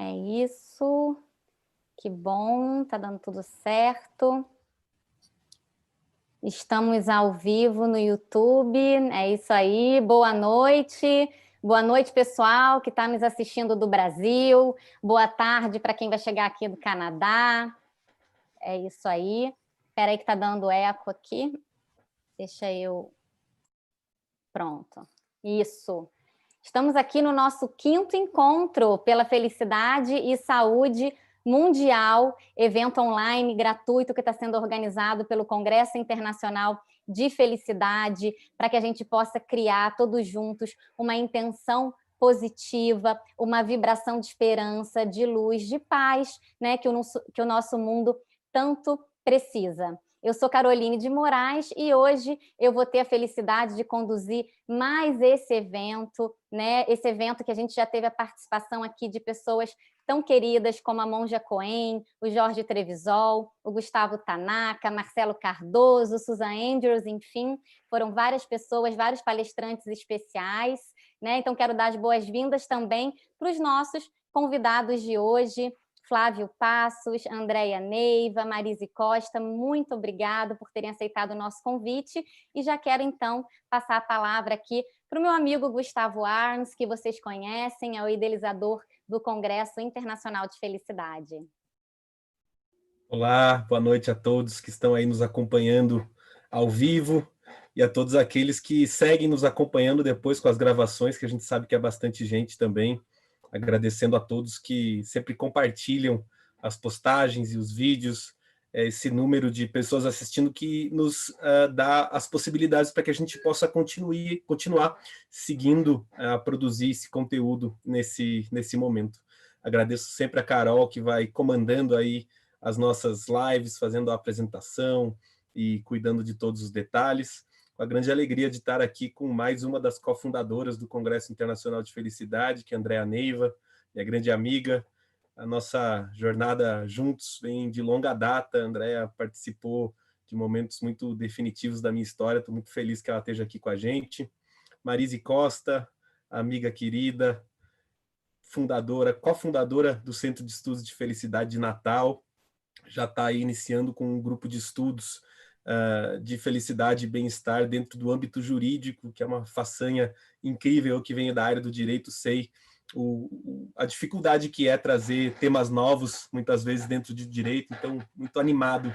É isso. Que bom, tá dando tudo certo. Estamos ao vivo no YouTube, é isso aí. Boa noite. Boa noite, pessoal que está nos assistindo do Brasil. Boa tarde para quem vai chegar aqui do Canadá. É isso aí. Espera aí que está dando eco aqui. Deixa eu... Pronto. Isso. Estamos aqui no nosso 5º encontro pela felicidade e saúde mundial, evento online gratuito que está sendo organizado pelo Congresso Internacional de Felicidade, para que a gente possa criar todos juntos uma intenção positiva, uma vibração de esperança, de luz, de paz, né, que o nosso mundo tanto precisa. Eu sou Caroline de Moraes e hoje eu vou ter a felicidade de conduzir mais esse evento, né? Esse evento que a gente já teve a participação aqui de pessoas tão queridas como a Monja Cohen, o Jorge Trevisol, o Gustavo Tanaka, Marcelo Cardoso, Susan Andrews, enfim, foram várias pessoas, vários palestrantes especiais, né? Então quero dar as boas-vindas também para os nossos convidados de hoje, Flávio Passos, Andréia Neiva, Marise Costa, muito obrigado por terem aceitado o nosso convite e já quero então passar a palavra aqui para o meu amigo Gustavo Arns, que vocês conhecem, é o idealizador do Congresso Internacional de Felicidade. Olá, boa noite a todos que estão aí nos acompanhando ao vivo e a todos aqueles que seguem nos acompanhando depois com as gravações, que a gente sabe que é bastante gente também. Agradecendo a todos que sempre compartilham as postagens e os vídeos, esse número de pessoas assistindo que nos dá as possibilidades para que a gente possa continuar seguindo a produzir esse conteúdo nesse momento. Agradeço sempre a Carol, que vai comandando aí as nossas lives, fazendo a apresentação e cuidando de todos os detalhes. Com a grande alegria de estar aqui com mais uma das cofundadoras do Congresso Internacional de Felicidade, que é a Andréia Neiva, minha grande amiga. A nossa jornada juntos vem de longa data. A Andréia participou de momentos muito definitivos da minha história. Estou muito feliz que ela esteja aqui com a gente. Marise Costa, amiga querida, cofundadora do Centro de Estudos de Felicidade de Natal, já está aí iniciando com um grupo de estudos de felicidade e bem-estar dentro do âmbito jurídico, que é uma façanha incrível. Eu que venho da área do direito sei a dificuldade que é trazer temas novos, muitas vezes dentro de direito, então muito animado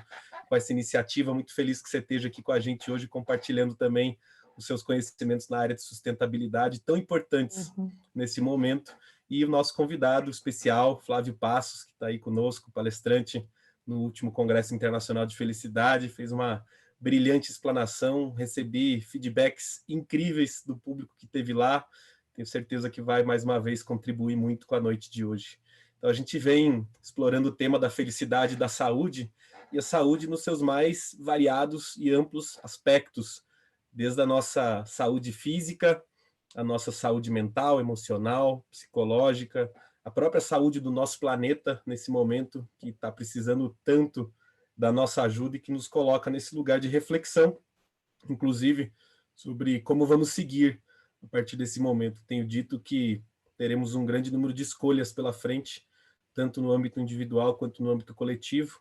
com essa iniciativa, muito feliz que você esteja aqui com a gente hoje, compartilhando também os seus conhecimentos na área de sustentabilidade, tão importantes nesse momento. E o nosso convidado especial, Flávio Passos, que está aí conosco, palestrante no último Congresso Internacional de Felicidade, fez uma brilhante explanação, recebi feedbacks incríveis do público que esteve lá, tenho certeza que vai, mais uma vez, contribuir muito com a noite de hoje. Então, a gente vem explorando o tema da felicidade e da saúde, e a saúde nos seus mais variados e amplos aspectos, desde a nossa saúde física, a nossa saúde mental, emocional, psicológica, a própria saúde do nosso planeta nesse momento, que está precisando tanto da nossa ajuda e que nos coloca nesse lugar de reflexão, inclusive, sobre como vamos seguir a partir desse momento. Tenho dito que teremos um grande número de escolhas pela frente, tanto no âmbito individual quanto no âmbito coletivo,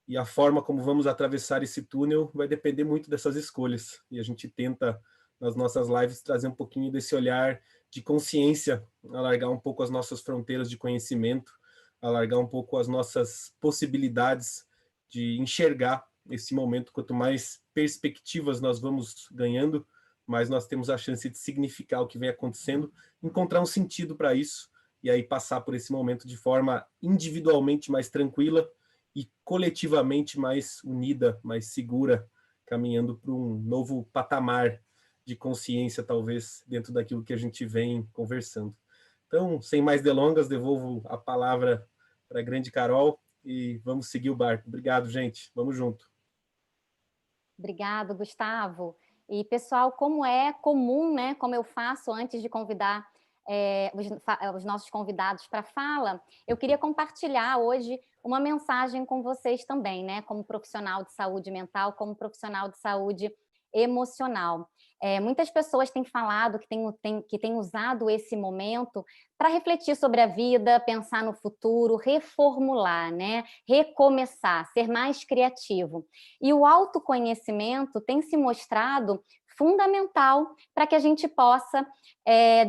e a forma como vamos atravessar esse túnel vai depender muito dessas escolhas, e a gente tenta, nas nossas lives, trazer um pouquinho desse olhar de consciência, alargar um pouco as nossas fronteiras de conhecimento, alargar um pouco as nossas possibilidades de enxergar esse momento. Quanto mais perspectivas nós vamos ganhando, mais nós temos a chance de significar o que vem acontecendo, encontrar um sentido para isso, e aí passar por esse momento de forma individualmente mais tranquila e coletivamente mais unida, mais segura, caminhando para um novo patamar de consciência, talvez, dentro daquilo que a gente vem conversando. Então, sem mais delongas, devolvo a palavra para a grande Carol e vamos seguir o barco. Obrigado, gente. Vamos junto. Obrigado, Gustavo. E, pessoal, como é comum, né, como eu faço antes de convidar os nossos convidados para a fala, eu queria compartilhar hoje uma mensagem com vocês também, né, como profissional de saúde mental, como profissional de saúde emocional. Muitas pessoas têm falado que têm usado esse momento para refletir sobre a vida, pensar no futuro, reformular, né? Recomeçar, ser mais criativo. E o autoconhecimento tem se mostrado fundamental para que a gente possa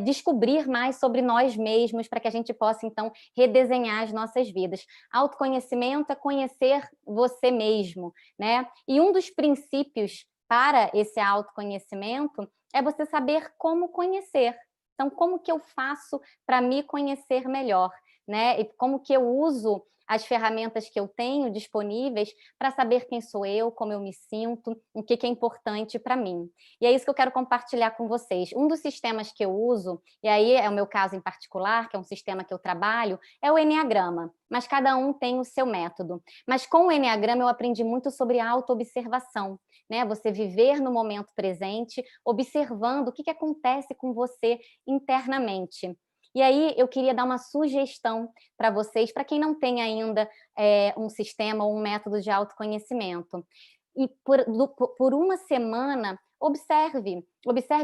descobrir mais sobre nós mesmos, para que a gente possa, então, redesenhar as nossas vidas. Autoconhecimento é conhecer você mesmo, né? E um dos princípios para esse autoconhecimento é você saber como conhecer. Então, como que eu faço para me conhecer melhor, né? E como que eu uso as ferramentas que eu tenho disponíveis para saber quem sou eu, como eu me sinto, o que é importante para mim. E é isso que eu quero compartilhar com vocês. Um dos sistemas que eu uso, e aí é o meu caso em particular, que é um sistema que eu trabalho, é o Eneagrama, mas cada um tem o seu método. Mas com o Eneagrama eu aprendi muito sobre autoobservação, né? Você viver no momento presente, observando o que acontece com você internamente. E aí eu queria dar uma sugestão para vocês, para quem não tem ainda um sistema ou um método de autoconhecimento. E por uma semana, observe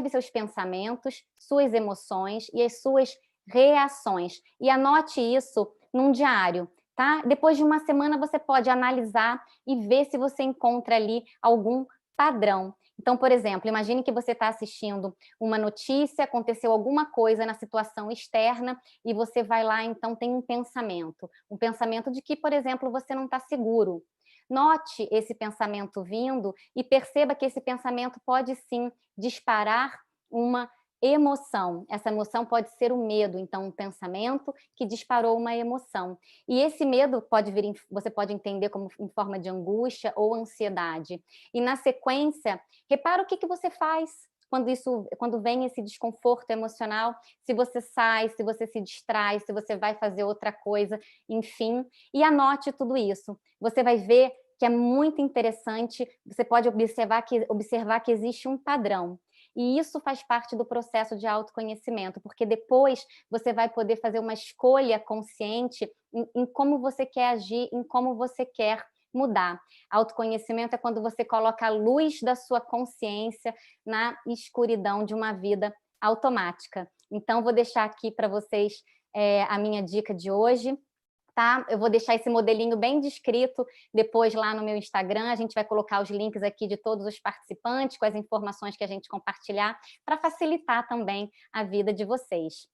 seus pensamentos, suas emoções e as suas reações. E anote isso num diário, tá? Depois de uma semana você pode analisar e ver se você encontra ali algum padrão. Então, por exemplo, imagine que você está assistindo uma notícia, aconteceu alguma coisa na situação externa e você vai lá, então tem um pensamento de que, por exemplo, você não está seguro. Note esse pensamento vindo e perceba que esse pensamento pode sim disparar uma emoção. Essa emoção pode ser o medo, então um pensamento que disparou uma emoção. E esse medo pode vir, você pode entender como em forma de angústia ou ansiedade. E na sequência, repara o que você faz quando vem esse desconforto emocional, se você sai, se você se distrai, se você vai fazer outra coisa, enfim, e anote tudo isso. Você vai ver que é muito interessante, você pode observar que existe um padrão. E isso faz parte do processo de autoconhecimento, porque depois você vai poder fazer uma escolha consciente em como você quer agir, em como você quer mudar. Autoconhecimento é quando você coloca a luz da sua consciência na escuridão de uma vida automática. Então, vou deixar aqui para vocês a minha dica de hoje. Tá? Eu vou deixar esse modelinho bem descrito depois lá no meu Instagram, a gente vai colocar os links aqui de todos os participantes, com as informações que a gente compartilhar, para facilitar também a vida de vocês.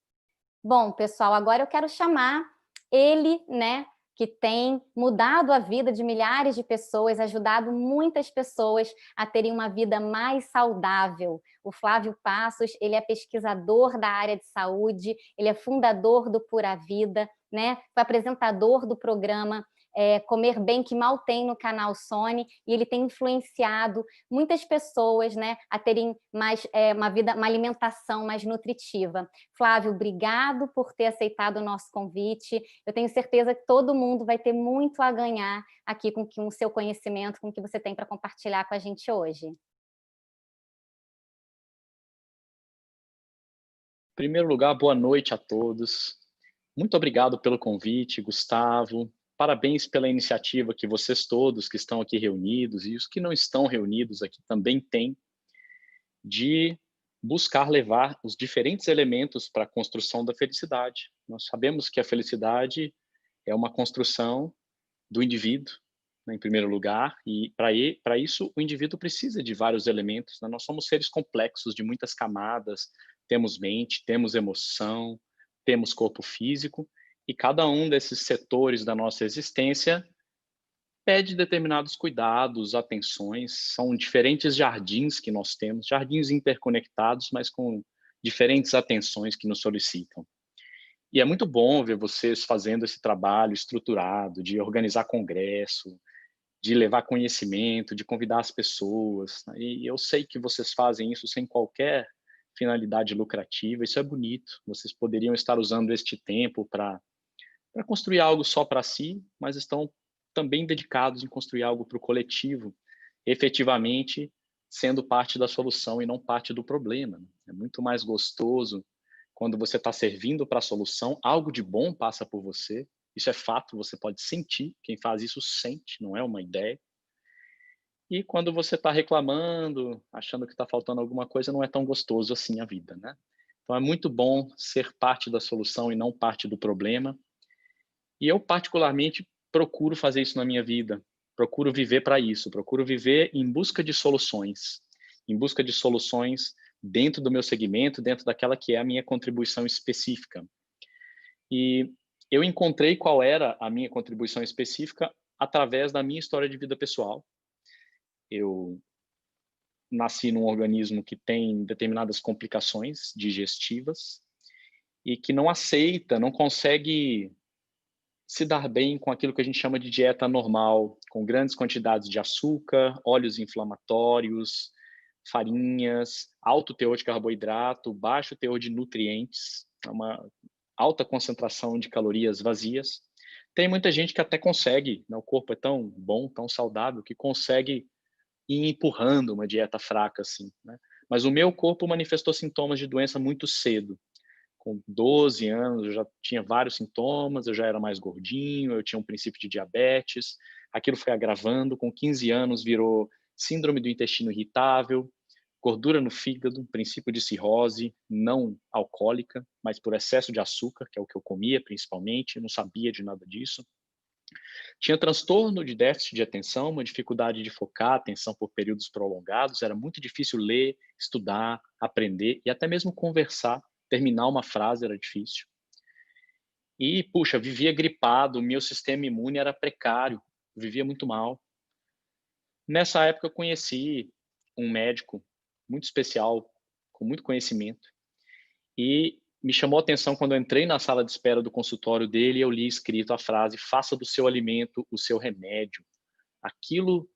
Bom, pessoal, agora eu quero chamar ele, né, que tem mudado a vida de milhares de pessoas, ajudado muitas pessoas a terem uma vida mais saudável. O Flávio Passos, ele é pesquisador da área de saúde, ele é fundador do Pura Vida, né? Foi apresentador do programa Comer Bem Que Mal Tem no canal Sony, e ele tem influenciado muitas pessoas, né, a terem mais uma alimentação mais nutritiva. Flávio, obrigado por ter aceitado o nosso convite. Eu tenho certeza que todo mundo vai ter muito a ganhar aqui com o seu conhecimento, com o que você tem para compartilhar com a gente hoje. Em primeiro lugar, boa noite a todos. Muito obrigado pelo convite, Gustavo. Parabéns pela iniciativa que vocês todos que estão aqui reunidos e os que não estão reunidos aqui também têm de buscar levar os diferentes elementos para a construção da felicidade. Nós sabemos que a felicidade é uma construção do indivíduo, né, em primeiro lugar, e para isso o indivíduo precisa de vários elementos, né? Nós somos seres complexos de muitas camadas, temos mente, temos emoção, temos corpo físico, e cada um desses setores da nossa existência pede determinados cuidados, atenções, são diferentes jardins que nós temos, jardins interconectados, mas com diferentes atenções que nos solicitam. E é muito bom ver vocês fazendo esse trabalho estruturado, de organizar congresso, de levar conhecimento, de convidar as pessoas, né? E eu sei que vocês fazem isso sem qualquer finalidade lucrativa, isso é bonito. Vocês poderiam estar usando este tempo para construir algo só para si, mas estão também dedicados em construir algo para o coletivo, efetivamente sendo parte da solução e não parte do problema. É muito mais gostoso quando você está servindo para a solução, algo de bom passa por você, isso é fato, você pode sentir, quem faz isso sente, não é uma ideia. E quando você está reclamando, achando que está faltando alguma coisa, não é tão gostoso assim a vida, né? Então é muito bom ser parte da solução e não parte do problema. E eu particularmente procuro fazer isso na minha vida. Procuro viver para isso, procuro viver em busca de soluções, em busca de soluções dentro do meu segmento, dentro daquela que é a minha contribuição específica. E eu encontrei qual era a minha contribuição específica através da minha história de vida pessoal. Eu nasci num organismo que tem determinadas complicações digestivas e que não aceita, não consegue se dar bem com aquilo que a gente chama de dieta normal, com grandes quantidades de açúcar, óleos inflamatórios, farinhas, alto teor de carboidrato, baixo teor de nutrientes, uma alta concentração de calorias vazias. Tem muita gente que até consegue, né, o corpo é tão bom, tão saudável, que consegue ir empurrando uma dieta fraca assim, né? Mas o meu corpo manifestou sintomas de doença muito cedo. Com 12 anos eu já tinha vários sintomas, eu já era mais gordinho, eu tinha um princípio de diabetes, aquilo foi agravando, com 15 anos virou síndrome do intestino irritável, gordura no fígado, princípio de cirrose, não alcoólica, mas por excesso de açúcar, que é o que eu comia principalmente, eu não sabia de nada disso. Tinha transtorno de déficit de atenção, uma dificuldade de focar a atenção por períodos prolongados, era muito difícil ler, estudar, aprender e até mesmo conversar, terminar uma frase era difícil. E, puxa, vivia gripado, meu sistema imune era precário, vivia muito mal. Nessa época eu conheci um médico muito especial, com muito conhecimento, e me chamou a atenção quando eu entrei na sala de espera do consultório dele e eu li escrito a frase: faça do seu alimento o seu remédio. Aquilo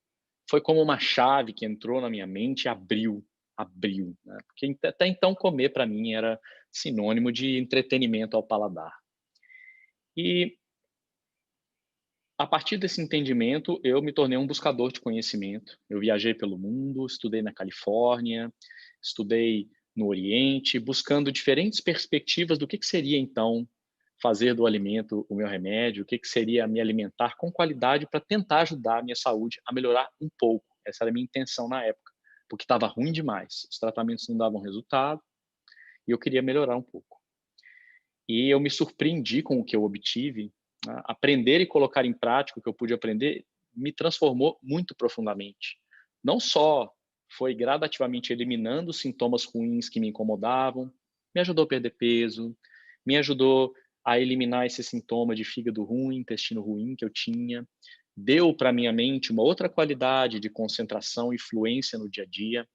foi como uma chave que entrou na minha mente e abriu, né? Porque até então comer para mim era sinônimo de entretenimento ao paladar. E a partir desse entendimento, eu me tornei um buscador de conhecimento. Eu viajei pelo mundo, estudei na Califórnia, estudei no Oriente, buscando diferentes perspectivas do que seria, então, fazer do alimento o meu remédio, o que seria me alimentar com qualidade para tentar ajudar a minha saúde a melhorar um pouco. Essa era a minha intenção na época, porque estava ruim demais. Os tratamentos não davam resultado e eu queria melhorar um pouco. E eu me surpreendi com o que eu obtive, né? Aprender e colocar em prática o que eu pude aprender me transformou muito profundamente. Não só foi gradativamente eliminando os sintomas ruins que me incomodavam, me ajudou a perder peso, me ajudou a eliminar esse sintoma de fígado ruim, intestino ruim que eu tinha, deu para minha mente uma outra qualidade de concentração e fluência no dia a dia,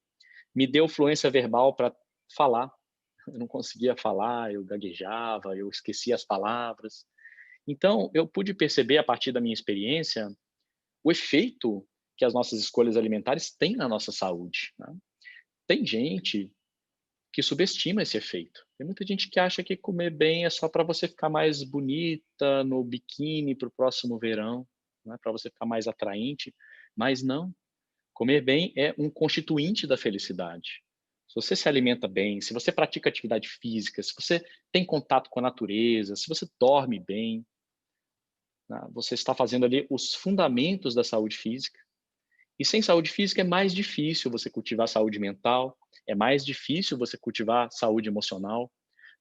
me deu fluência verbal para falar. Eu não conseguia falar, eu gaguejava, eu esquecia as palavras. Então, eu pude perceber, a partir da minha experiência, o efeito que as nossas escolhas alimentares têm na nossa saúde, né? Tem gente que subestima esse efeito. Tem muita gente que acha que comer bem é só para você ficar mais bonita no biquíni para o próximo verão, né? Para você ficar mais atraente, mas não. Comer bem é um constituinte da felicidade. Se você se alimenta bem, se você pratica atividade física, se você tem contato com a natureza, se você dorme bem, né, você está fazendo ali os fundamentos da saúde física. E sem saúde física é mais difícil você cultivar saúde mental, é mais difícil você cultivar saúde emocional,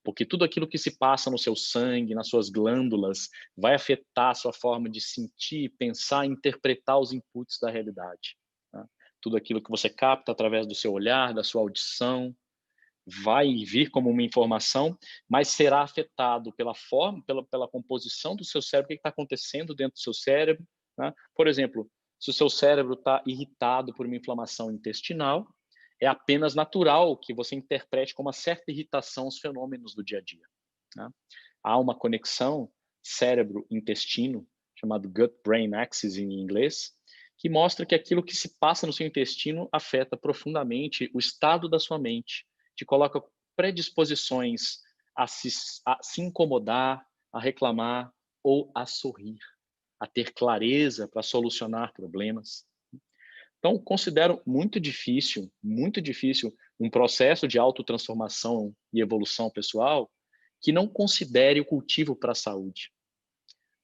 porque tudo aquilo que se passa no seu sangue, nas suas glândulas, vai afetar a sua forma de sentir, pensar, interpretar os inputs da realidade, né? Tudo aquilo que você capta através do seu olhar, da sua audição, vai vir como uma informação, mas será afetado pela forma, pela composição do seu cérebro, o que está acontecendo dentro do seu cérebro, né? Por exemplo, se o seu cérebro está irritado por uma inflamação intestinal, é apenas natural que você interprete com uma certa irritação os fenômenos do dia a dia, né? Há uma conexão cérebro-intestino, chamado gut-brain axis em inglês, que mostra que aquilo que se passa no seu intestino afeta profundamente o estado da sua mente, te coloca predisposições a se incomodar, a reclamar ou a sorrir, a ter clareza para solucionar problemas. Então, considero muito difícil um processo de autotransformação e evolução pessoal que não considere o cultivo para a saúde.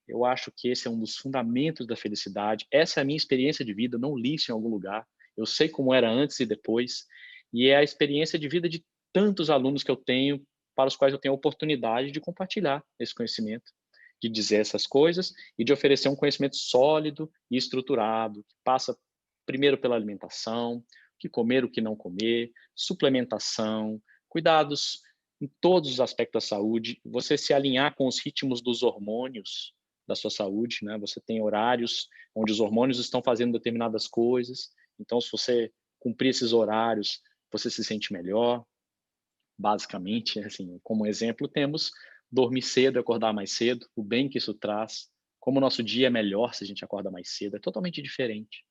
Eu acho que esse é um dos fundamentos da felicidade. Essa é a minha experiência de vida, não li isso em algum lugar. Eu sei como era antes e depois, e é a experiência de vida de tantos alunos que eu tenho, para os quais eu tenho a oportunidade de compartilhar esse conhecimento, de dizer essas coisas e de oferecer um conhecimento sólido e estruturado, que passa primeiro pela alimentação, o que comer, o que não comer, suplementação, cuidados em todos os aspectos da saúde, você se alinhar com os ritmos dos hormônios da sua saúde, né? Você tem horários onde os hormônios estão fazendo determinadas coisas, então se você cumprir esses horários, você se sente melhor, basicamente, assim, como exemplo, temos dormir cedo e acordar mais cedo, o bem que isso traz, como o nosso dia é melhor se a gente acorda mais cedo, é totalmente diferente,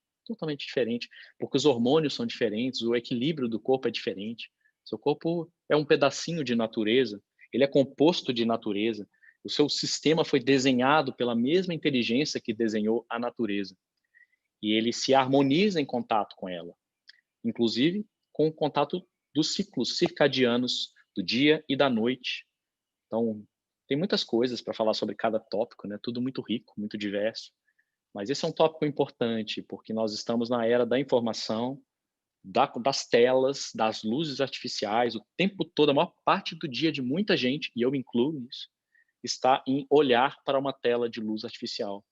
porque os hormônios são diferentes, o equilíbrio do corpo é diferente, seu corpo é um pedacinho de natureza, ele é composto de natureza, o seu sistema foi desenhado pela mesma inteligência que desenhou a natureza, e ele se harmoniza em contato com ela, inclusive com o contato dos ciclos circadianos do dia e da noite. Então, tem muitas coisas para falar sobre cada tópico, né? Tudo muito rico, muito diverso. Mas esse é um tópico importante, porque nós estamos na era da informação, das telas, das luzes artificiais, o tempo todo, a maior parte do dia de muita gente, e eu me incluo nisso, está em olhar para uma tela de luz artificial.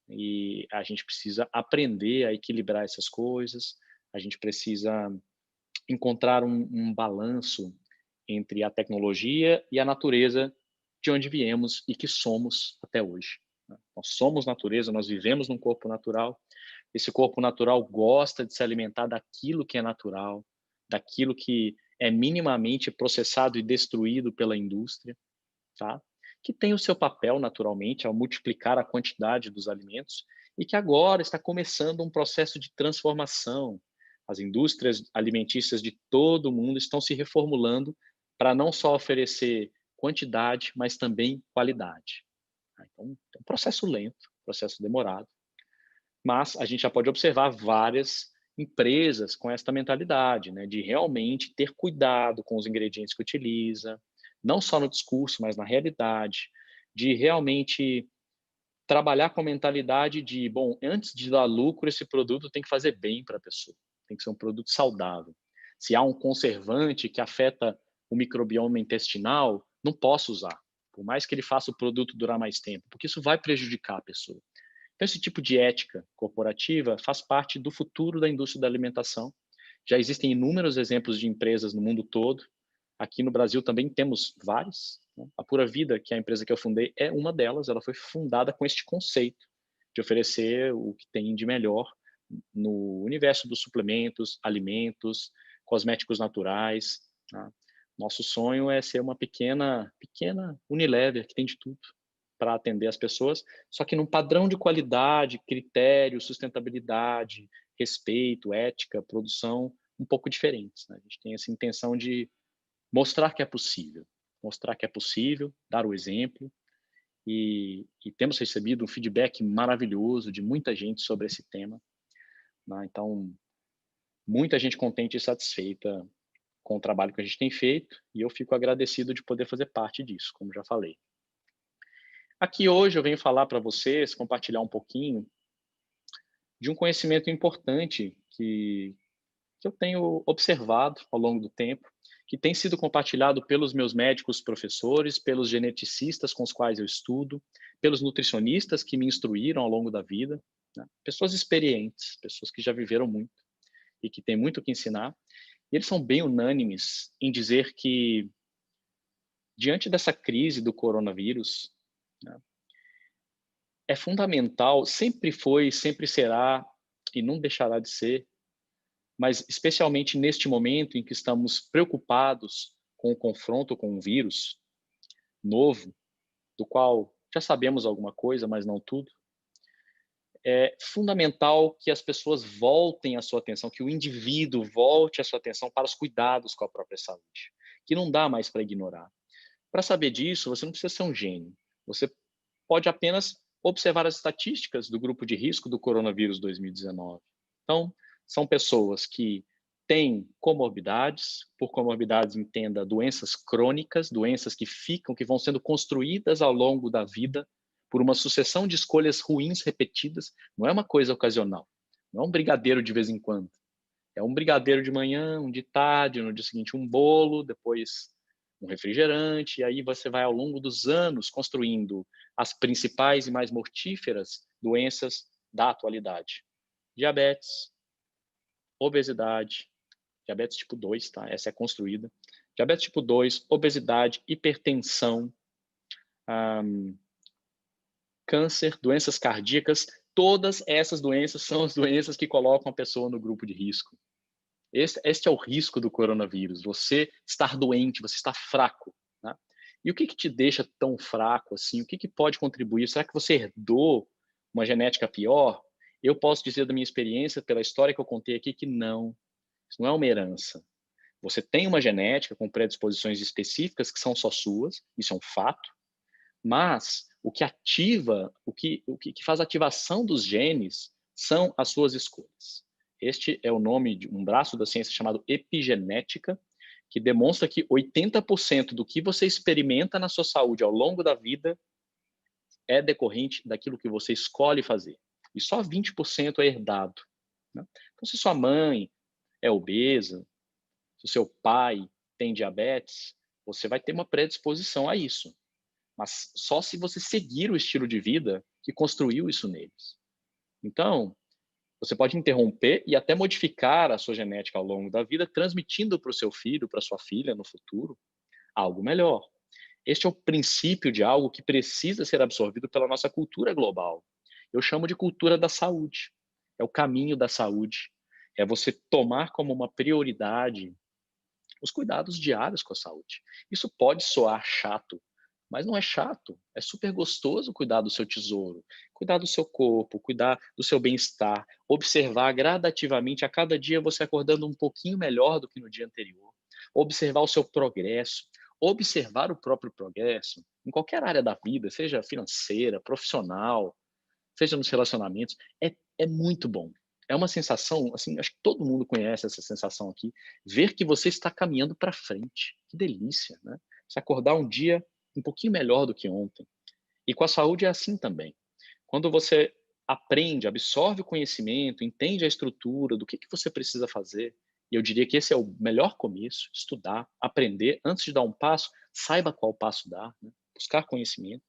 E a gente precisa aprender a equilibrar essas coisas, a gente precisa encontrar um balanço entre a tecnologia e a natureza de onde viemos e que somos até hoje. Nós somos natureza, nós vivemos num corpo natural. Esse corpo natural gosta de se alimentar daquilo que é natural, daquilo que é minimamente processado e destruído pela indústria, tá? Que tem o seu papel, naturalmente, ao multiplicar a quantidade dos alimentos e que agora está começando um processo de transformação. As indústrias alimentícias de todo o mundo estão se reformulando para não só oferecer quantidade, mas também qualidade. Então, é um processo lento, um processo demorado, mas a gente já pode observar várias empresas com esta mentalidade, né, de realmente ter cuidado com os ingredientes que utiliza, não só no discurso, mas na realidade, de realmente trabalhar com a mentalidade de, bom, antes de dar lucro, esse produto tem que fazer bem para a pessoa, tem que ser um produto saudável. Se há um conservante que afeta o microbioma intestinal, não posso usar, por mais que ele faça o produto durar mais tempo, porque isso vai prejudicar a pessoa. Então, esse tipo de ética corporativa faz parte do futuro da indústria da alimentação. Já existem inúmeros exemplos de empresas no mundo todo. Aqui no Brasil também temos várias. A Pura Vida, que é a empresa que eu fundei, é uma delas. Ela foi fundada com este conceito de oferecer o que tem de melhor no universo dos suplementos, alimentos, cosméticos naturais. Nosso sonho é ser uma pequena Unilever que tem de tudo para atender as pessoas, só que num padrão de qualidade, critério, sustentabilidade, respeito, ética, produção um pouco diferentes, né? A gente tem essa intenção de mostrar que é possível, dar o exemplo, e temos recebido um feedback maravilhoso de muita gente sobre esse tema, né? Então, muita gente contente e satisfeita com o trabalho que a gente tem feito, e eu fico agradecido de poder fazer parte disso, como já falei. Aqui hoje eu venho falar para vocês, compartilhar um pouquinho de um conhecimento importante que eu tenho observado ao longo do tempo, que tem sido compartilhado pelos meus médicos professores, pelos geneticistas com os quais eu estudo, pelos nutricionistas que me instruíram ao longo da vida, né? Pessoas experientes, pessoas que já viveram muito e que têm muito o que ensinar. E eles são bem unânimes em dizer que, diante dessa crise do coronavírus, né, é fundamental, sempre foi, sempre será e não deixará de ser, mas especialmente neste momento em que estamos preocupados com o confronto com um vírus novo, do qual já sabemos alguma coisa, mas não tudo, é fundamental que as pessoas voltem a sua atenção, que o indivíduo volte a sua atenção para os cuidados com a própria saúde, que não dá mais para ignorar. Para saber disso, você não precisa ser um gênio. Você pode apenas observar as estatísticas do grupo de risco do coronavírus 2019. Então, são pessoas que têm comorbidades, por comorbidades entenda doenças crônicas, doenças que vão sendo construídas ao longo da vida, por uma sucessão de escolhas ruins repetidas, não é uma coisa ocasional, não é um brigadeiro de vez em quando. É um brigadeiro de manhã, um de tarde, no dia seguinte um bolo, depois um refrigerante, e aí você vai ao longo dos anos construindo as principais e mais mortíferas doenças da atualidade. Diabetes, obesidade, diabetes tipo 2, tá? Essa é construída. Diabetes tipo 2, obesidade, hipertensão, câncer, doenças cardíacas, todas essas doenças são as doenças que colocam a pessoa no grupo de risco. Este é o risco do coronavírus, você estar doente, você estar fraco. Né? E o que te deixa tão fraco assim? O que pode contribuir? Será que você herdou uma genética pior? Eu posso dizer da minha experiência, pela história que eu contei aqui, que não. Isso não é uma herança. Você tem uma genética com predisposições específicas que são só suas, isso é um fato, mas o que ativa, o que faz a ativação dos genes são as suas escolhas. Este é o nome de um braço da ciência chamado epigenética, que demonstra que 80% do que você experimenta na sua saúde ao longo da vida é decorrente daquilo que você escolhe fazer. E só 20% é herdado. Né? Então, se sua mãe é obesa, se o seu pai tem diabetes, você vai ter uma predisposição a isso. Mas só se você seguir o estilo de vida que construiu isso neles. Então, você pode interromper e até modificar a sua genética ao longo da vida, transmitindo para o seu filho, para sua filha no futuro, algo melhor. Este é o princípio de algo que precisa ser absorvido pela nossa cultura global. Eu chamo de cultura da saúde. É o caminho da saúde. É você tomar como uma prioridade os cuidados diários com a saúde. Isso pode soar chato, mas não é chato, é super gostoso cuidar do seu tesouro, cuidar do seu corpo, cuidar do seu bem-estar, observar gradativamente a cada dia você acordando um pouquinho melhor do que no dia anterior, observar o seu progresso, observar o próprio progresso em qualquer área da vida, seja financeira, profissional, seja nos relacionamentos, é muito bom. É uma sensação, assim, acho que todo mundo conhece essa sensação aqui, ver que você está caminhando para frente. Que delícia, né? Se acordar um dia um pouquinho melhor do que ontem. E com a saúde é assim também. Quando você aprende, absorve o conhecimento, entende a estrutura do que você precisa fazer, e eu diria que esse é o melhor começo, estudar, aprender, antes de dar um passo, saiba qual passo dar, né? Buscar conhecimento.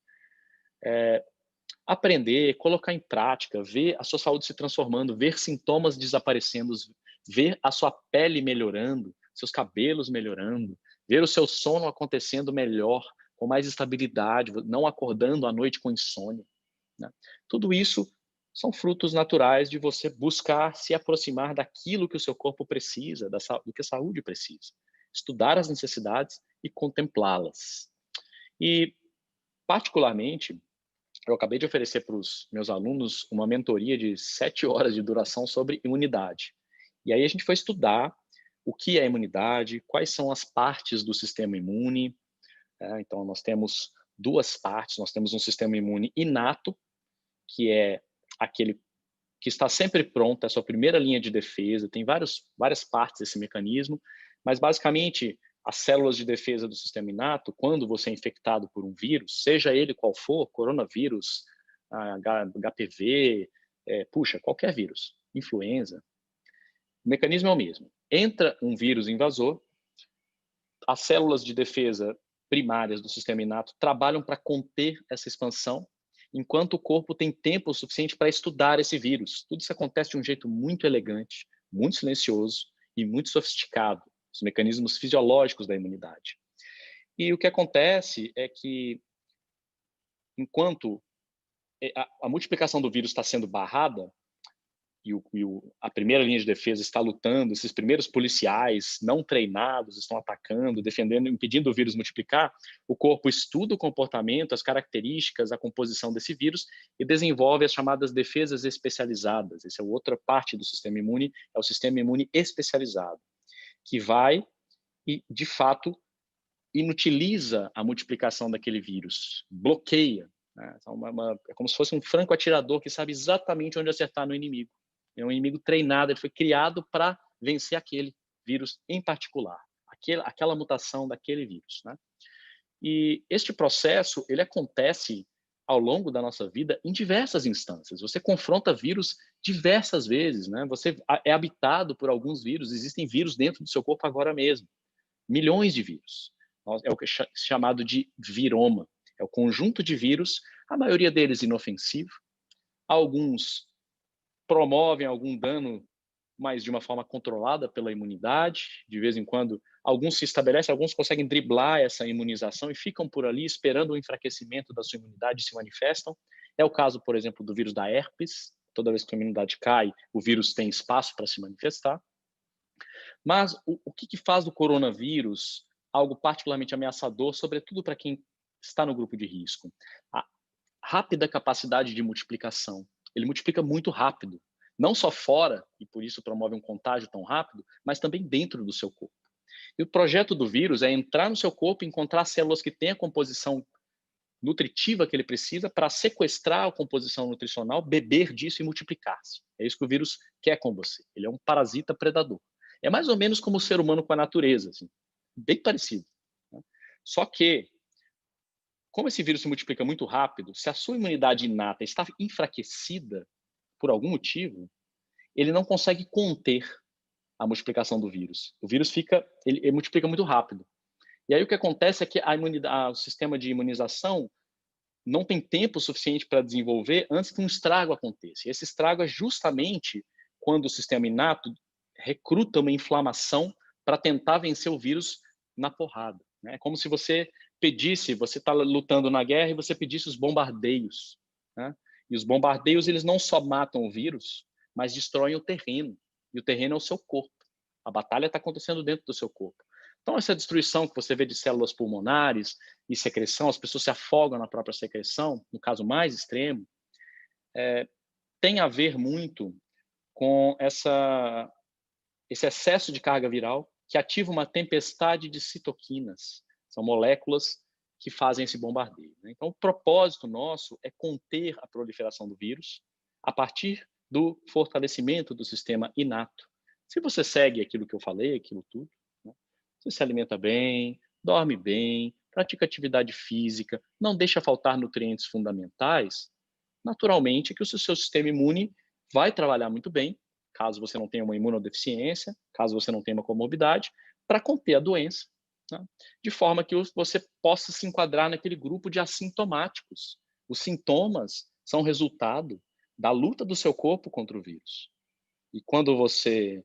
Aprender, colocar em prática, ver a sua saúde se transformando, ver sintomas desaparecendo, ver a sua pele melhorando, seus cabelos melhorando, ver o seu sono acontecendo melhor, com mais estabilidade, não acordando à noite com insônia. Né? Tudo isso são frutos naturais de você buscar se aproximar daquilo que o seu corpo precisa, do que a saúde precisa. Estudar as necessidades e contemplá-las. E, particularmente, eu acabei de oferecer para os meus alunos uma mentoria de 7 horas de duração sobre imunidade. E aí a gente foi estudar o que é imunidade, quais são as partes do sistema imune. Então, nós temos duas partes. Nós temos um sistema imune inato, que é aquele que está sempre pronto, é a sua primeira linha de defesa. Tem várias partes desse mecanismo, mas basicamente as células de defesa do sistema inato, quando você é infectado por um vírus, seja ele qual for, coronavírus, HPV, qualquer vírus, influenza, o mecanismo é o mesmo. Entra um vírus invasor, as células de defesa primárias do sistema inato trabalham para conter essa expansão, enquanto o corpo tem tempo suficiente para estudar esse vírus. Tudo isso acontece de um jeito muito elegante, muito silencioso e muito sofisticado, os mecanismos fisiológicos da imunidade. E o que acontece é que, enquanto a multiplicação do vírus está sendo barrada, e a primeira linha de defesa está lutando, esses primeiros policiais não treinados estão atacando, defendendo, impedindo o vírus multiplicar, o corpo estuda o comportamento, as características, a composição desse vírus e desenvolve as chamadas defesas especializadas. Essa é outra parte do sistema imune, é o sistema imune especializado, que vai e, de fato, inutiliza a multiplicação daquele vírus, bloqueia. Né? Então, é como se fosse um franco-atirador que sabe exatamente onde acertar no inimigo. É um inimigo treinado, ele foi criado para vencer aquele vírus em particular, aquela mutação daquele vírus. Né? E este processo, ele acontece ao longo da nossa vida em diversas instâncias. Você confronta vírus diversas vezes, né? Você é habitado por alguns vírus, existem vírus dentro do seu corpo agora mesmo. Milhões de vírus. É o que é chamado de viroma. É o conjunto de vírus, a maioria deles inofensivo. Alguns promovem algum dano, mas de uma forma controlada pela imunidade. De vez em quando, alguns se estabelecem, alguns conseguem driblar essa imunização e ficam por ali esperando o enfraquecimento da sua imunidade e se manifestam. É o caso, por exemplo, do vírus da herpes. Toda vez que a imunidade cai, o vírus tem espaço para se manifestar. Mas o que faz do coronavírus algo particularmente ameaçador, sobretudo para quem está no grupo de risco? A rápida capacidade de multiplicação. Ele multiplica muito rápido, não só fora, e por isso promove um contágio tão rápido, mas também dentro do seu corpo. E o projeto do vírus é entrar no seu corpo e encontrar células que têm a composição nutritiva que ele precisa para sequestrar a composição nutricional, beber disso e multiplicar-se. É isso que o vírus quer com você. Ele é um parasita predador. É mais ou menos como o ser humano com a natureza, assim, bem parecido, né? Só que, como esse vírus se multiplica muito rápido, se a sua imunidade inata está enfraquecida por algum motivo, ele não consegue conter a multiplicação do vírus. O vírus ele multiplica muito rápido. E aí o que acontece é que o sistema de imunização não tem tempo suficiente para desenvolver antes que um estrago aconteça. E esse estrago é justamente quando o sistema inato recruta uma inflamação para tentar vencer o vírus na porrada. É como se você está lutando na guerra e você pedisse os bombardeios, né? E os bombardeios, eles não só matam o vírus, mas destroem o terreno. E o terreno é o seu corpo. A batalha está acontecendo dentro do seu corpo. Então, essa destruição que você vê de células pulmonares e secreção, as pessoas se afogam na própria secreção, no caso mais extremo, tem a ver muito com esse excesso de carga viral que ativa uma tempestade de citoquinas. São moléculas que fazem esse bombardeio, né? Então, o propósito nosso é conter a proliferação do vírus a partir do fortalecimento do sistema inato. Se você segue aquilo que eu falei, aquilo tudo, né? Você se alimenta bem, dorme bem, pratica atividade física, não deixa faltar nutrientes fundamentais, naturalmente que o seu sistema imune vai trabalhar muito bem, caso você não tenha uma imunodeficiência, caso você não tenha uma comorbidade, para conter a doença, né? De forma que você possa se enquadrar naquele grupo de assintomáticos. Os sintomas são resultado da luta do seu corpo contra o vírus. E quando você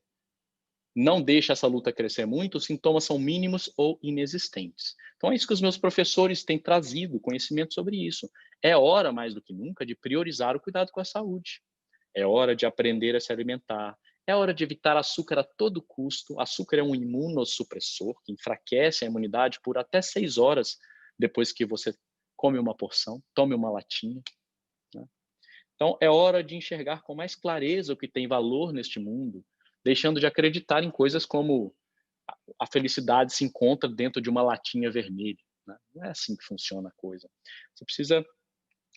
não deixa essa luta crescer muito, os sintomas são mínimos ou inexistentes. Então é isso que os meus professores têm trazido, conhecimento sobre isso. É hora, mais do que nunca, de priorizar o cuidado com a saúde. É hora de aprender a se alimentar. É hora de evitar açúcar a todo custo. Açúcar é um imunossupressor que enfraquece a imunidade por até 6 horas depois que você come uma porção, tome uma latinha, né? Então, é hora de enxergar com mais clareza o que tem valor neste mundo, deixando de acreditar em coisas como a felicidade se encontra dentro de uma latinha vermelha, né? Não é assim que funciona a coisa. Você precisa,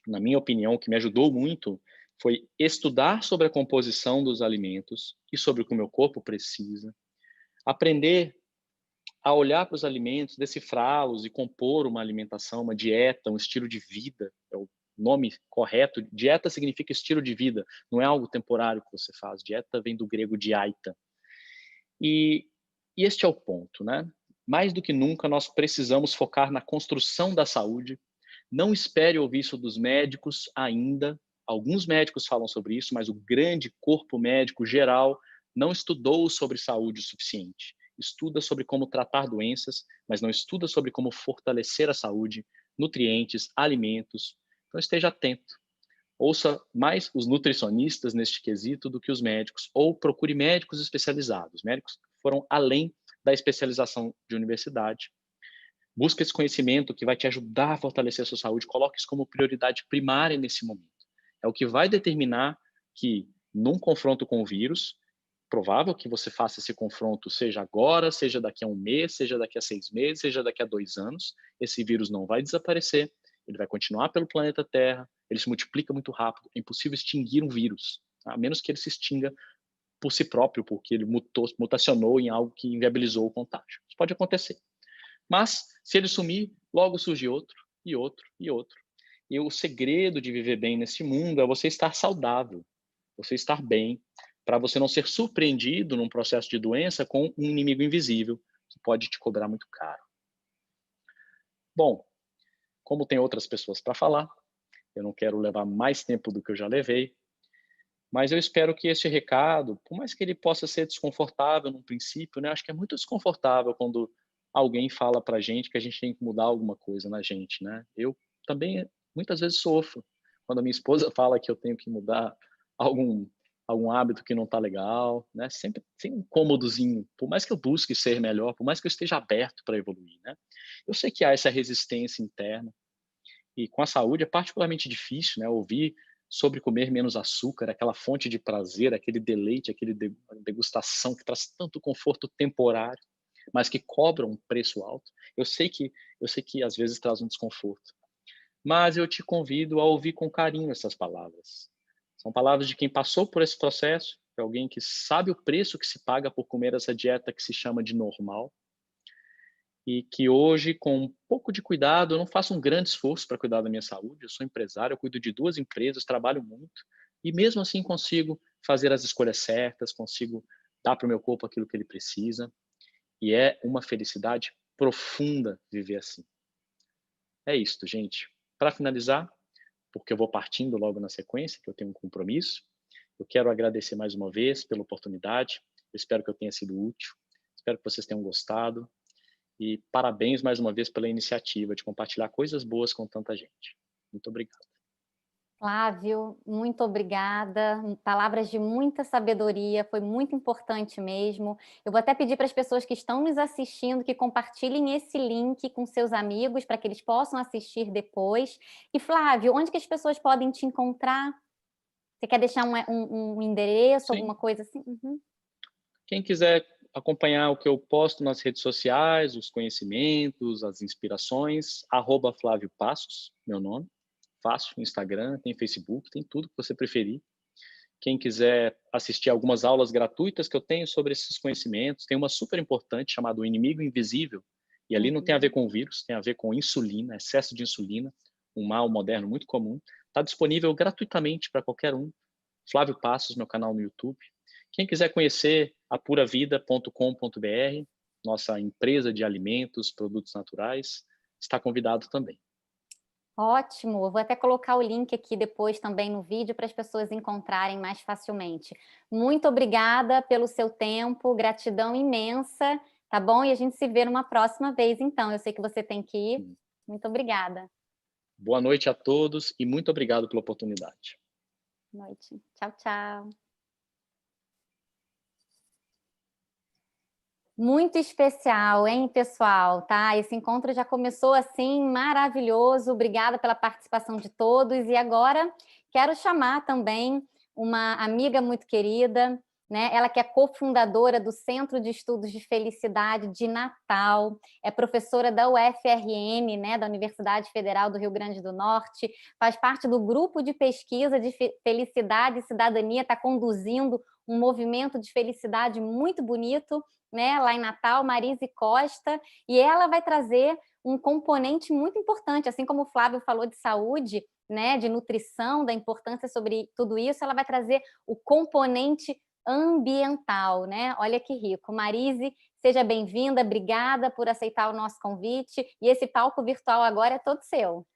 na minha opinião, o que me ajudou muito foi estudar sobre a composição dos alimentos e sobre o que o meu corpo precisa, aprender a olhar para os alimentos, decifrá-los e compor uma alimentação, uma dieta, um estilo de vida. É o nome correto. Dieta significa estilo de vida, não é algo temporário que você faz. Dieta vem do grego diaita. E este é o ponto, né? Mais do que nunca, nós precisamos focar na construção da saúde. Não espere ouvir isso dos médicos ainda. Alguns médicos falam sobre isso, mas o grande corpo médico geral não estudou sobre saúde o suficiente. Estuda sobre como tratar doenças, mas não estuda sobre como fortalecer a saúde, nutrientes, alimentos. Então esteja atento. Ouça mais os nutricionistas neste quesito do que os médicos, ou procure médicos especializados, médicos que foram além da especialização de universidade. Busque esse conhecimento que vai te ajudar a fortalecer a sua saúde, coloque isso como prioridade primária nesse momento. É o que vai determinar que, num confronto com o vírus, provável que você faça esse confronto, seja agora, seja daqui a 1 mês, seja daqui a 6 meses, seja daqui a 2 anos, esse vírus não vai desaparecer, ele vai continuar pelo planeta Terra, ele se multiplica muito rápido, é impossível extinguir um vírus, a menos que ele se extinga por si próprio, porque ele mutacionou em algo que inviabilizou o contágio. Isso pode acontecer. Mas, se ele sumir, logo surge outro, e outro, e outro. E o segredo de viver bem nesse mundo é você estar saudável, você estar bem, para você não ser surpreendido num processo de doença com um inimigo invisível que pode te cobrar muito caro. Bom, como tem outras pessoas para falar, eu não quero levar mais tempo do que eu já levei, mas eu espero que esse recado, por mais que ele possa ser desconfortável no princípio, né, acho que é muito desconfortável quando alguém fala para a gente que a gente tem que mudar alguma coisa na gente, né? Eu também muitas vezes sofro quando a minha esposa fala que eu tenho que mudar algum algum hábito que não está legal, né? Sempre tem um incômodozinho, por mais que eu busque ser melhor, por mais que eu esteja aberto para evoluir, né? Eu sei que há essa resistência interna e com a saúde é particularmente difícil, né? Ouvir sobre comer menos açúcar, aquela fonte de prazer, aquele deleite, aquele degustação que traz tanto conforto temporário, mas que cobra um preço alto. Eu sei que às vezes traz um desconforto, mas eu te convido a ouvir com carinho essas palavras. São palavras de quem passou por esse processo, de alguém que sabe o preço que se paga por comer essa dieta que se chama de normal, e que hoje, com um pouco de cuidado, eu não faço um grande esforço para cuidar da minha saúde, eu sou empresário, eu cuido de 2 empresas, trabalho muito, e mesmo assim consigo fazer as escolhas certas, consigo dar para o meu corpo aquilo que ele precisa, e é uma felicidade profunda viver assim. É isso, gente. Para finalizar, porque eu vou partindo logo na sequência, que eu tenho um compromisso, eu quero agradecer mais uma vez pela oportunidade, eu espero que eu tenha sido útil, espero que vocês tenham gostado, e parabéns mais uma vez pela iniciativa de compartilhar coisas boas com tanta gente. Muito obrigado. Flávio, muito obrigada. Palavras de muita sabedoria, foi muito importante mesmo. Eu vou até pedir para as pessoas que estão nos assistindo que compartilhem esse link com seus amigos para que eles possam assistir depois. E Flávio, onde que as pessoas podem te encontrar? Você quer deixar um endereço, Sim. alguma coisa assim? Uhum. Quem quiser acompanhar o que eu posto nas redes sociais, os conhecimentos, as inspirações, @Flávio Passos, meu nome. Fácil, Instagram, tem Facebook, tem tudo que você preferir. Quem quiser assistir algumas aulas gratuitas que eu tenho sobre esses conhecimentos, tem uma super importante chamada O Inimigo Invisível, e ali não tem a ver com o vírus, tem a ver com insulina, excesso de insulina, um mal moderno muito comum. Está disponível gratuitamente para qualquer um. Flávio Passos, meu canal no YouTube. Quem quiser conhecer apuravida.com.br, nossa empresa de alimentos, produtos naturais, está convidado também. Ótimo, eu vou até colocar o link aqui depois também no vídeo para as pessoas encontrarem mais facilmente. Muito obrigada pelo seu tempo, gratidão imensa, tá bom? E a gente se vê numa próxima vez, então. Eu sei que você tem que ir. Muito obrigada. Boa noite a todos e muito obrigado pela oportunidade. Boa noite. Tchau, tchau. Muito especial, hein, pessoal, tá? Esse encontro já começou assim, maravilhoso. Obrigada pela participação de todos. E agora quero chamar também uma amiga muito querida, né? Ela que é cofundadora do Centro de Estudos de Felicidade de Natal, é professora da UFRN, né, da Universidade Federal do Rio Grande do Norte, faz parte do grupo de pesquisa de felicidade e cidadania, está conduzindo um movimento de felicidade muito bonito, né, lá em Natal, Marise Costa, e ela vai trazer um componente muito importante, assim como o Flávio falou de saúde, né, de nutrição, da importância sobre tudo isso, ela vai trazer o componente ambiental, né? Olha que rico. Marise, seja bem-vinda, obrigada por aceitar o nosso convite, e esse palco virtual agora é todo seu.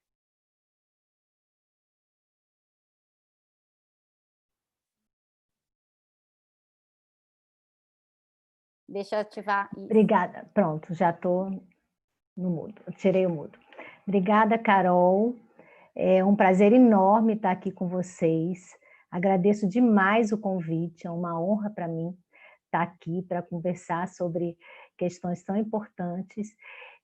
Deixa eu ativar isso. Obrigada. Pronto, já estou no mudo. Tirei o mudo. Obrigada, Carol. É um prazer enorme estar aqui com vocês. Agradeço demais o convite. É uma honra para mim estar aqui para conversar sobre questões tão importantes.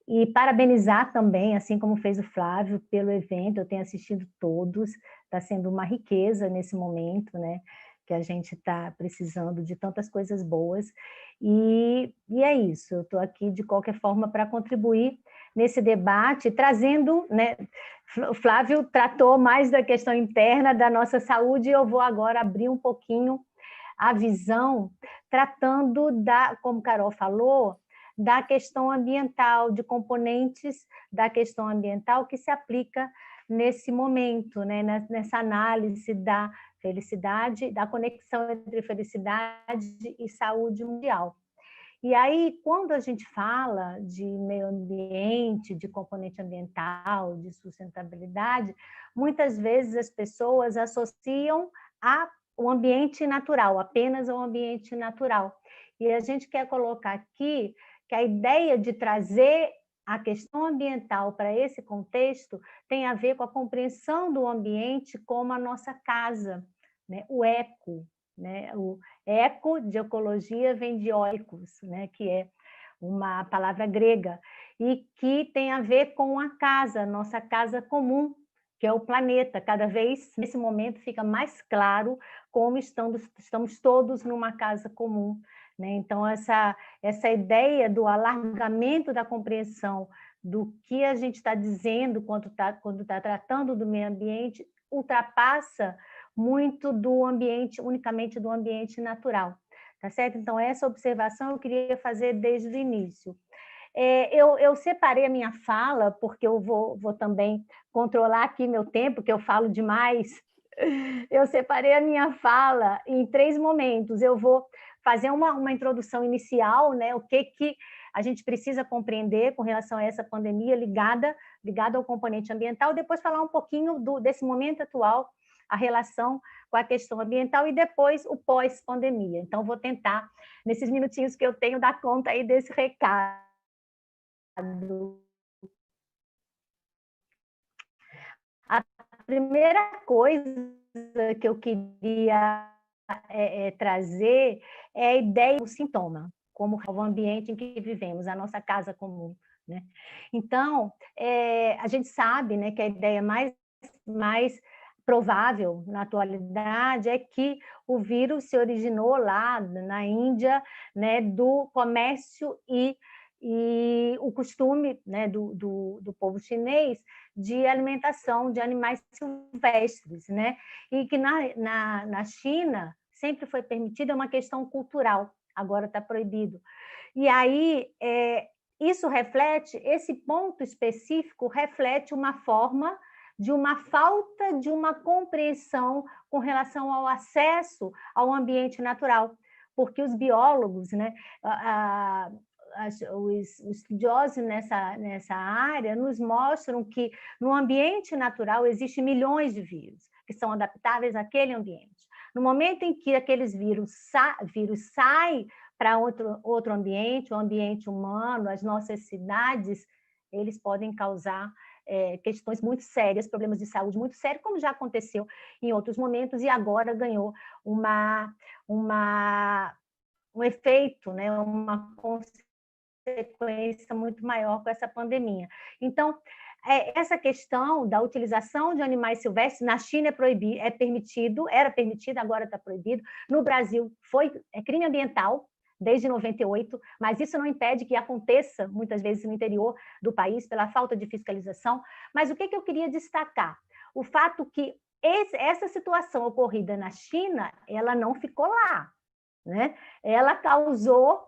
E parabenizar também, assim como fez o Flávio, pelo evento. Eu tenho assistido todos. Está sendo uma riqueza nesse momento, né? Que a gente está precisando de tantas coisas boas, e é isso, eu estou aqui de qualquer forma para contribuir nesse debate, trazendo, né, o Flávio tratou mais da questão interna da nossa saúde, e eu vou agora abrir um pouquinho a visão, tratando como Carol falou, da questão ambiental, de componentes da questão ambiental que se aplica nesse momento, né? Nessa análise da felicidade, da conexão entre felicidade e saúde mundial. E aí, quando a gente fala de meio ambiente, de componente ambiental, de sustentabilidade, muitas vezes as pessoas associam ao ambiente natural, apenas ao ambiente natural. E a gente quer colocar aqui que a ideia de trazer a questão ambiental para esse contexto tem a ver com a compreensão do ambiente como a nossa casa, né? O eco, né? O eco de ecologia vem de oikos, né? Que é uma palavra grega, e que tem a ver com a casa, nossa casa comum, que é o planeta. Cada vez, nesse momento, fica mais claro como estamos todos numa casa comum, né? Então, essa ideia do alargamento da compreensão do que a gente está dizendo quando tá tratando do meio ambiente ultrapassa muito do ambiente, unicamente do ambiente natural, tá certo? Então, essa observação eu queria fazer desde o início. Eu separei a minha fala, porque eu vou também controlar aqui meu tempo, que eu falo demais. Eu separei a minha fala em 3 momentos. Eu vou fazer uma introdução inicial, né? O que a gente precisa compreender com relação a essa pandemia ligada ao componente ambiental, depois falar um pouquinho desse momento atual, a relação com a questão ambiental e depois o pós-pandemia. Então, vou tentar, nesses minutinhos que eu tenho, dar conta aí desse recado. A primeira coisa que eu queria trazer é a ideia do sintoma, como o ambiente em que vivemos, a nossa casa comum, né? Então, a gente sabe, né, que a ideia mais provável na atualidade é que o vírus se originou lá na Índia, né, do comércio e o costume, né, do povo chinês de alimentação de animais silvestres, né? E que na China sempre foi permitida, é uma questão cultural, agora está proibido. E aí, isso reflete, esse ponto específico reflete uma forma de uma falta de uma compreensão com relação ao acesso ao ambiente natural, porque os biólogos, né, os estudiosos nessa área nos mostram que no ambiente natural existem milhões de vírus que são adaptáveis àquele ambiente. No momento em que aqueles vírus saem para outro ambiente, o ambiente humano, as nossas cidades, eles podem causar questões muito sérias, problemas de saúde muito sérios, como já aconteceu em outros momentos e agora ganhou um efeito, né, uma consequência muito maior com essa pandemia. Então, essa questão da utilização de animais silvestres na China era permitido, agora está proibido. No Brasil é crime ambiental desde 98, mas isso não impede que aconteça muitas vezes no interior do país pela falta de fiscalização. Mas o que eu queria destacar? O fato que essa situação ocorrida na China, ela não ficou lá, né? Ela causou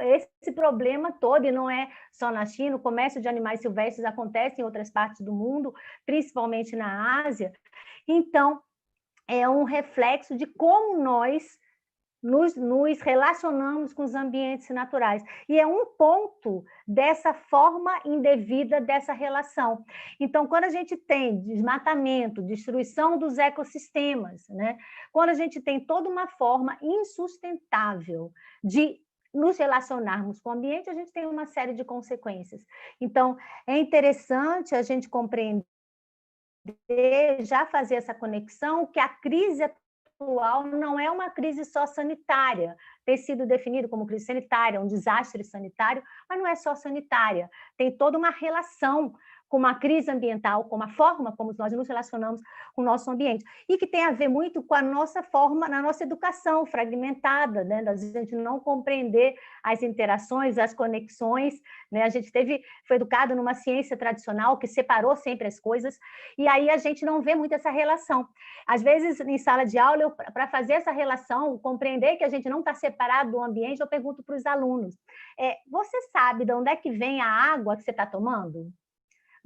esse problema todo, e não é só na China, o comércio de animais silvestres acontece em outras partes do mundo, principalmente na Ásia. Então, é um reflexo de como nós nos relacionamos com os ambientes naturais. E é um ponto dessa forma indevida dessa relação. Então, quando a gente tem desmatamento, destruição dos ecossistemas, né? Quando a gente tem toda uma forma insustentável de nos relacionarmos com o ambiente, a gente tem uma série de consequências. Então, é interessante a gente compreender, já fazer essa conexão, que a crise atual não é uma crise só sanitária, tem sido definido como crise sanitária, um desastre sanitário, mas não é só sanitária, tem toda uma relação com uma crise ambiental, com a forma como nós nos relacionamos com o nosso ambiente, e que tem a ver muito com a nossa forma, na nossa educação fragmentada, né? Da gente não compreender as interações, as conexões, né? A gente foi educado numa ciência tradicional que separou sempre as coisas, e aí a gente não vê muito essa relação. Às vezes, em sala de aula, para fazer essa relação, compreender que a gente não está separado do ambiente, eu pergunto para os alunos, você sabe de onde é que vem a água que você está tomando?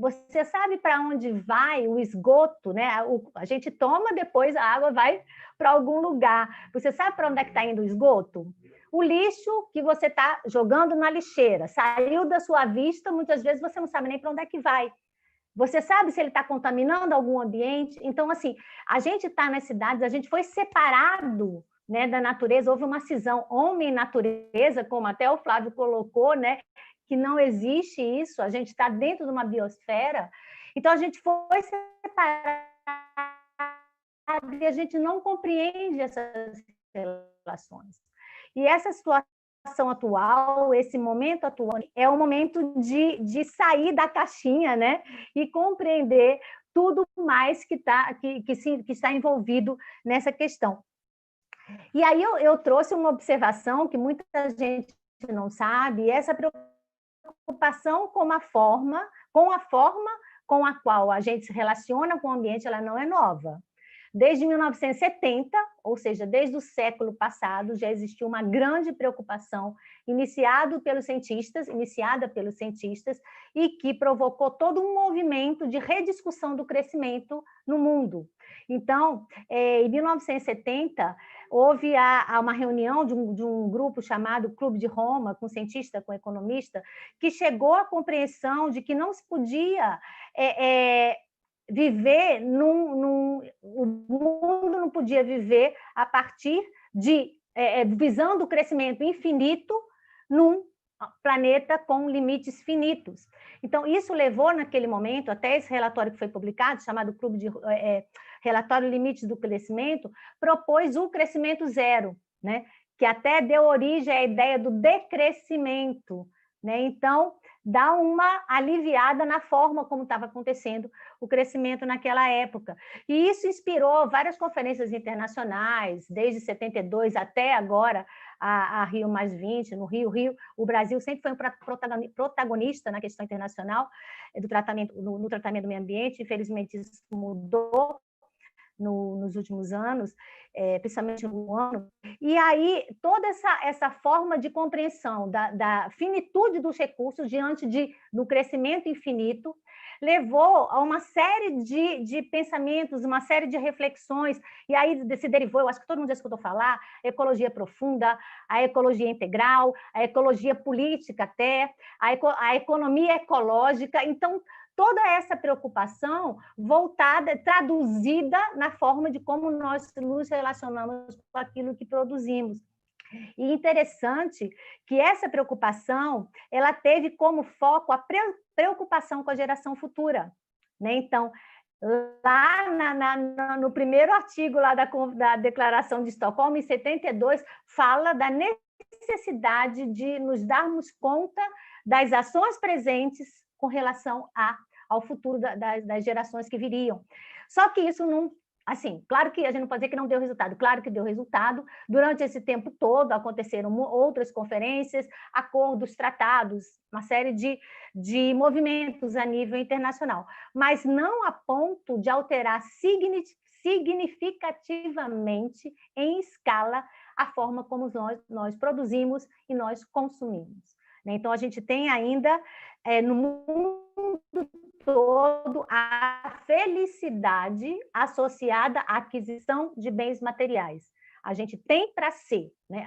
Você sabe para onde vai o esgoto, né? A gente toma, depois a água vai para algum lugar. Você sabe para onde é que está indo o esgoto? O lixo que você está jogando na lixeira saiu da sua vista, muitas vezes você não sabe nem para onde é que vai. Você sabe se ele está contaminando algum ambiente? Então, assim, a gente está nas cidades, a gente foi separado, né, da natureza, houve uma cisão homem-natureza, como até o Flávio colocou, né, que não existe isso, a gente está dentro de uma biosfera, então a gente foi separado e a gente não compreende essas relações. E essa situação atual, esse momento atual, é um momento de sair da caixinha, né, e compreender tudo mais que está envolvido nessa questão. E aí eu trouxe uma observação que muita gente não sabe, essa preocupação com a forma com a qual a gente se relaciona com o ambiente, ela não é nova. Desde 1970, ou seja, desde o século passado, já existiu uma grande preocupação iniciada pelos cientistas, e que provocou todo um movimento de rediscussão do crescimento no mundo. Então, em 1970, houve uma reunião de um grupo chamado Clube de Roma, com cientista, com economista, que chegou à compreensão de que não se podia viver o mundo não podia viver a partir de visando o crescimento infinito num planeta com limites finitos. Então, isso levou, naquele momento, até esse relatório que foi publicado, chamado Relatório Limites do Crescimento, propôs o crescimento zero, né? Que até deu origem à ideia do decrescimento, né? Então, dá uma aliviada na forma como estava acontecendo o crescimento naquela época. E isso inspirou várias conferências internacionais, desde 72 até agora, a Rio +20, no Rio, o Brasil sempre foi um protagonista na questão internacional no tratamento do meio ambiente. Infelizmente, isso mudou nos últimos anos, principalmente no ano. E aí, toda essa forma de compreensão da finitude dos recursos diante do crescimento infinito levou a uma série de pensamentos, uma série de reflexões, e aí se derivou, eu acho que todo mundo já escutou falar, a ecologia profunda, a ecologia integral, a ecologia política até, a economia ecológica. Então, toda essa preocupação voltada, traduzida na forma de como nós nos relacionamos com aquilo que produzimos. E interessante que essa preocupação, ela teve como foco a preocupação com a geração futura, né? Então, lá no primeiro artigo lá da Declaração de Estocolmo, em 72, fala da necessidade de nos darmos conta das ações presentes com relação ao futuro das gerações que viriam. Só que isso não... Assim, claro que a gente não pode dizer que não deu resultado, claro que deu resultado. Durante esse tempo todo aconteceram outras conferências, acordos, tratados, uma série de movimentos a nível internacional, mas não a ponto de alterar significativamente, em escala, a forma como nós produzimos e nós consumimos. Então, a gente tem ainda, no mundo todo, a felicidade associada à aquisição de bens materiais. A gente tem para ser, né?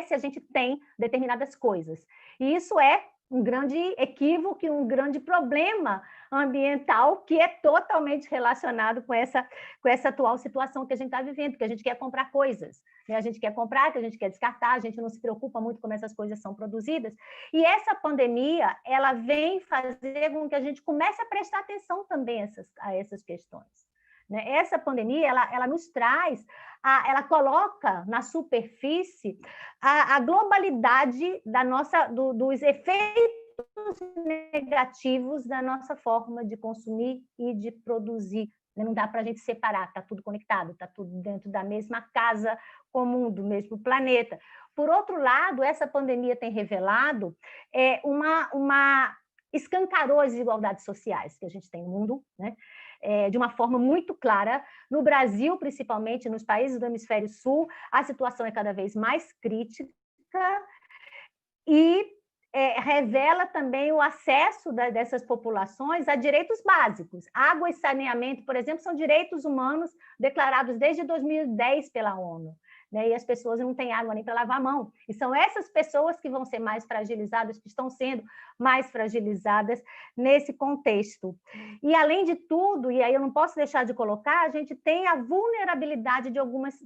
Se a gente tem determinadas coisas. E isso é um grande equívoco, um grande problema ambiental que é totalmente relacionado com essa atual situação que a gente está vivendo, que a gente quer comprar coisas, né? A gente quer comprar, que a gente quer descartar, a gente não se preocupa muito como essas coisas são produzidas. E essa pandemia, ela vem fazer com que a gente comece a prestar atenção também a essas questões. Essa pandemia, ela nos traz, ela coloca na superfície a globalidade dos efeitos negativos da nossa forma de consumir e de produzir. Não dá para a gente separar, está tudo conectado, está tudo dentro da mesma casa comum, do mesmo planeta. Por outro lado, essa pandemia tem revelado escancarou as desigualdades sociais que a gente tem no mundo, né? De uma forma muito clara. No Brasil, principalmente, nos países do hemisfério sul, a situação é cada vez mais crítica e revela também o acesso dessas populações a direitos básicos. Água e saneamento, por exemplo, são direitos humanos declarados desde 2010 pela ONU. Né? E as pessoas não têm água nem para lavar a mão. E são essas pessoas que vão ser mais fragilizadas, que estão sendo mais fragilizadas nesse contexto. E, além de tudo, e aí eu não posso deixar de colocar, a gente tem a vulnerabilidade de algumas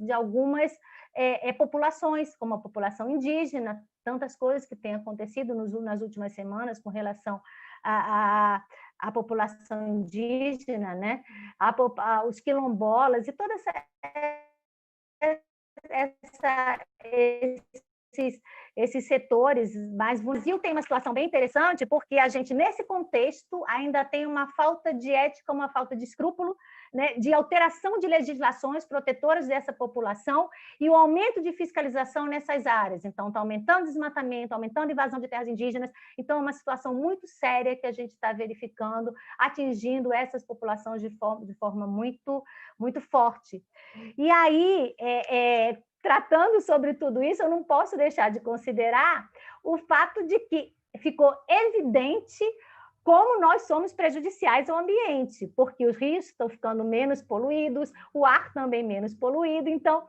populações, como a população indígena, tantas coisas que têm acontecido nas últimas semanas com relação à população indígena, né? Os quilombolas e toda esses setores mais vulneráveis. O Brasil tem uma situação bem interessante, porque a gente, nesse contexto, ainda tem uma falta de ética, uma falta de escrúpulo, né, de alteração de legislações protetoras dessa população e o aumento de fiscalização nessas áreas. Então, está aumentando o desmatamento, aumentando a invasão de terras indígenas. Então, é uma situação muito séria que a gente está verificando, atingindo essas populações de forma muito, muito forte. E aí, tratando sobre tudo isso, eu não posso deixar de considerar o fato de que ficou evidente como nós somos prejudiciais ao ambiente, porque os rios estão ficando menos poluídos, o ar também menos poluído. Então,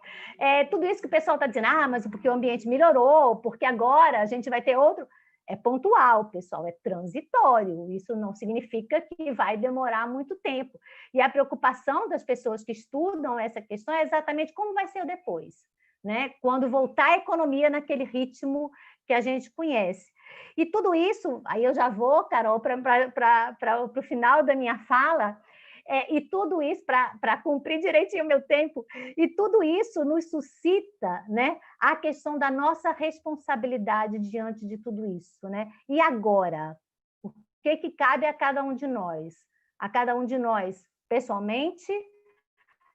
tudo isso que o pessoal está dizendo, mas porque o ambiente melhorou, porque agora a gente vai ter outro... É pontual, pessoal, é transitório. Isso não significa que vai demorar muito tempo. E a preocupação das pessoas que estudam essa questão é exatamente como vai ser o depois, né? Quando voltar a economia naquele ritmo que a gente conhece. E tudo isso, aí eu já vou, Carol, para o final da minha fala, e tudo isso, para cumprir direitinho o meu tempo, e tudo isso nos suscita, né, a questão da nossa responsabilidade diante de tudo isso. Né? E agora? O que cabe a cada um de nós? A cada um de nós, pessoalmente,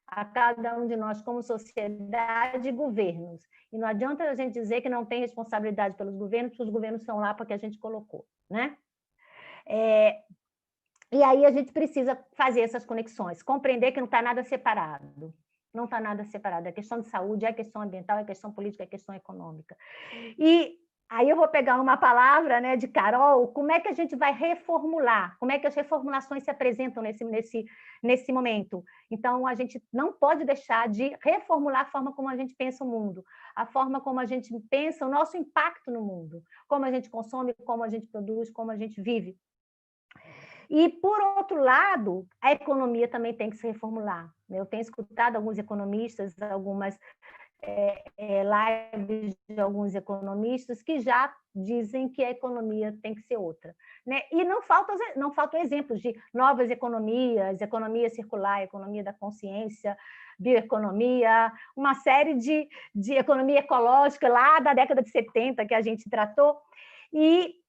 a cada um de nós como sociedade e governos. E não adianta a gente dizer que não tem responsabilidade pelos governos, porque os governos estão lá porque a gente colocou. Né? E aí a gente precisa fazer essas conexões, compreender que não está nada separado. Não está nada separado. É questão de saúde, é questão ambiental, é questão política, é questão econômica. E aí eu vou pegar uma palavra, né, de Carol, como é que a gente vai reformular? Como é que as reformulações se apresentam nesse momento? Então, a gente não pode deixar de reformular a forma como a gente pensa o mundo, a forma como a gente pensa o nosso impacto no mundo, como a gente consome, como a gente produz, como a gente vive. E, por outro lado, a economia também tem que se reformular. Eu tenho escutado alguns economistas, algumas lives de alguns economistas que já dizem que a economia tem que ser outra. Né? E não faltam exemplos de novas economias, economia circular, economia da consciência, bioeconomia, uma série de economia ecológica lá da década de 70 que a gente tratou. E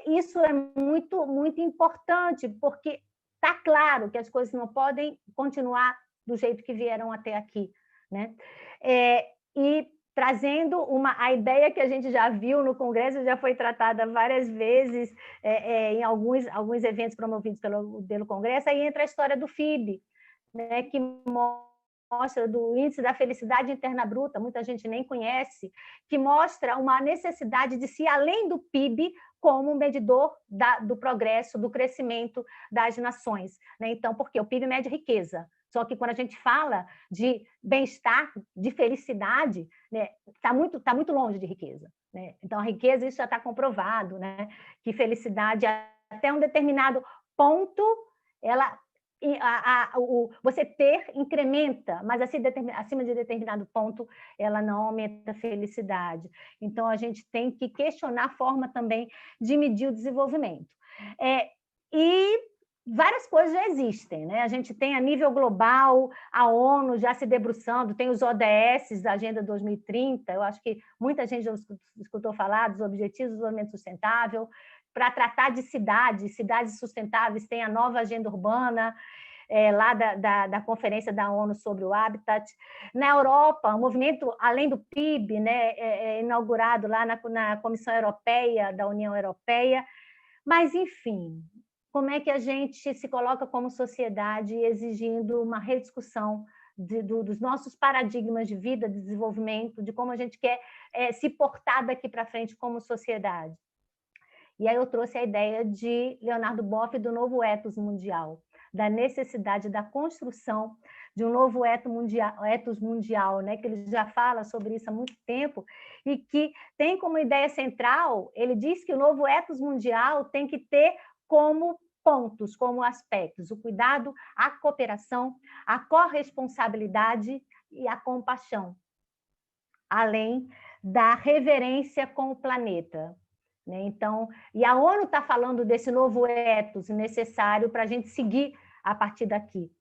isso é muito, muito importante, porque está claro que as coisas não podem continuar do jeito que vieram até aqui. Né? E trazendo a ideia que a gente já viu no Congresso, já foi tratada várias vezes em alguns eventos promovidos pelo Congresso, aí entra a história do FIB, né, que mostra do índice da felicidade interna bruta, muita gente nem conhece, que mostra uma necessidade de se ir além do PIB como um medidor do progresso, do crescimento das nações. Né? Então, porque o PIB mede riqueza, só que quando a gente fala de bem-estar, de felicidade, né, tá muito longe de riqueza. Né? Então, a riqueza, isso já está comprovado, né? Que felicidade, até um determinado ponto, você incrementa, mas acima de determinado ponto, ela não aumenta a felicidade. Então, a gente tem que questionar a forma também de medir o desenvolvimento. E várias coisas já existem, né? A gente tem a nível global, a ONU já se debruçando, tem os ODS da Agenda 2030, eu acho que muita gente já escutou falar dos Objetivos de Desenvolvimento Sustentável, para tratar de cidades sustentáveis, tem a nova Agenda Urbana, lá da Conferência da ONU sobre o Habitat. Na Europa, o movimento, além do PIB, né, inaugurado lá na Comissão Europeia, da União Europeia, mas, enfim, como é que a gente se coloca como sociedade exigindo uma rediscussão dos nossos paradigmas de vida, de desenvolvimento, de como a gente quer se portar daqui para frente como sociedade. E aí eu trouxe a ideia de Leonardo Boff do novo ethos mundial, da necessidade da construção de um novo ethos mundial, né? Que ele já fala sobre isso há muito tempo, e que tem como ideia central, ele diz que o novo ethos mundial tem que ter como pontos, como aspectos, o cuidado, a cooperação, a corresponsabilidade e a compaixão, além da reverência com o planeta. Né? Então, e a ONU está falando desse novo ethos necessário para a gente seguir a partir daqui.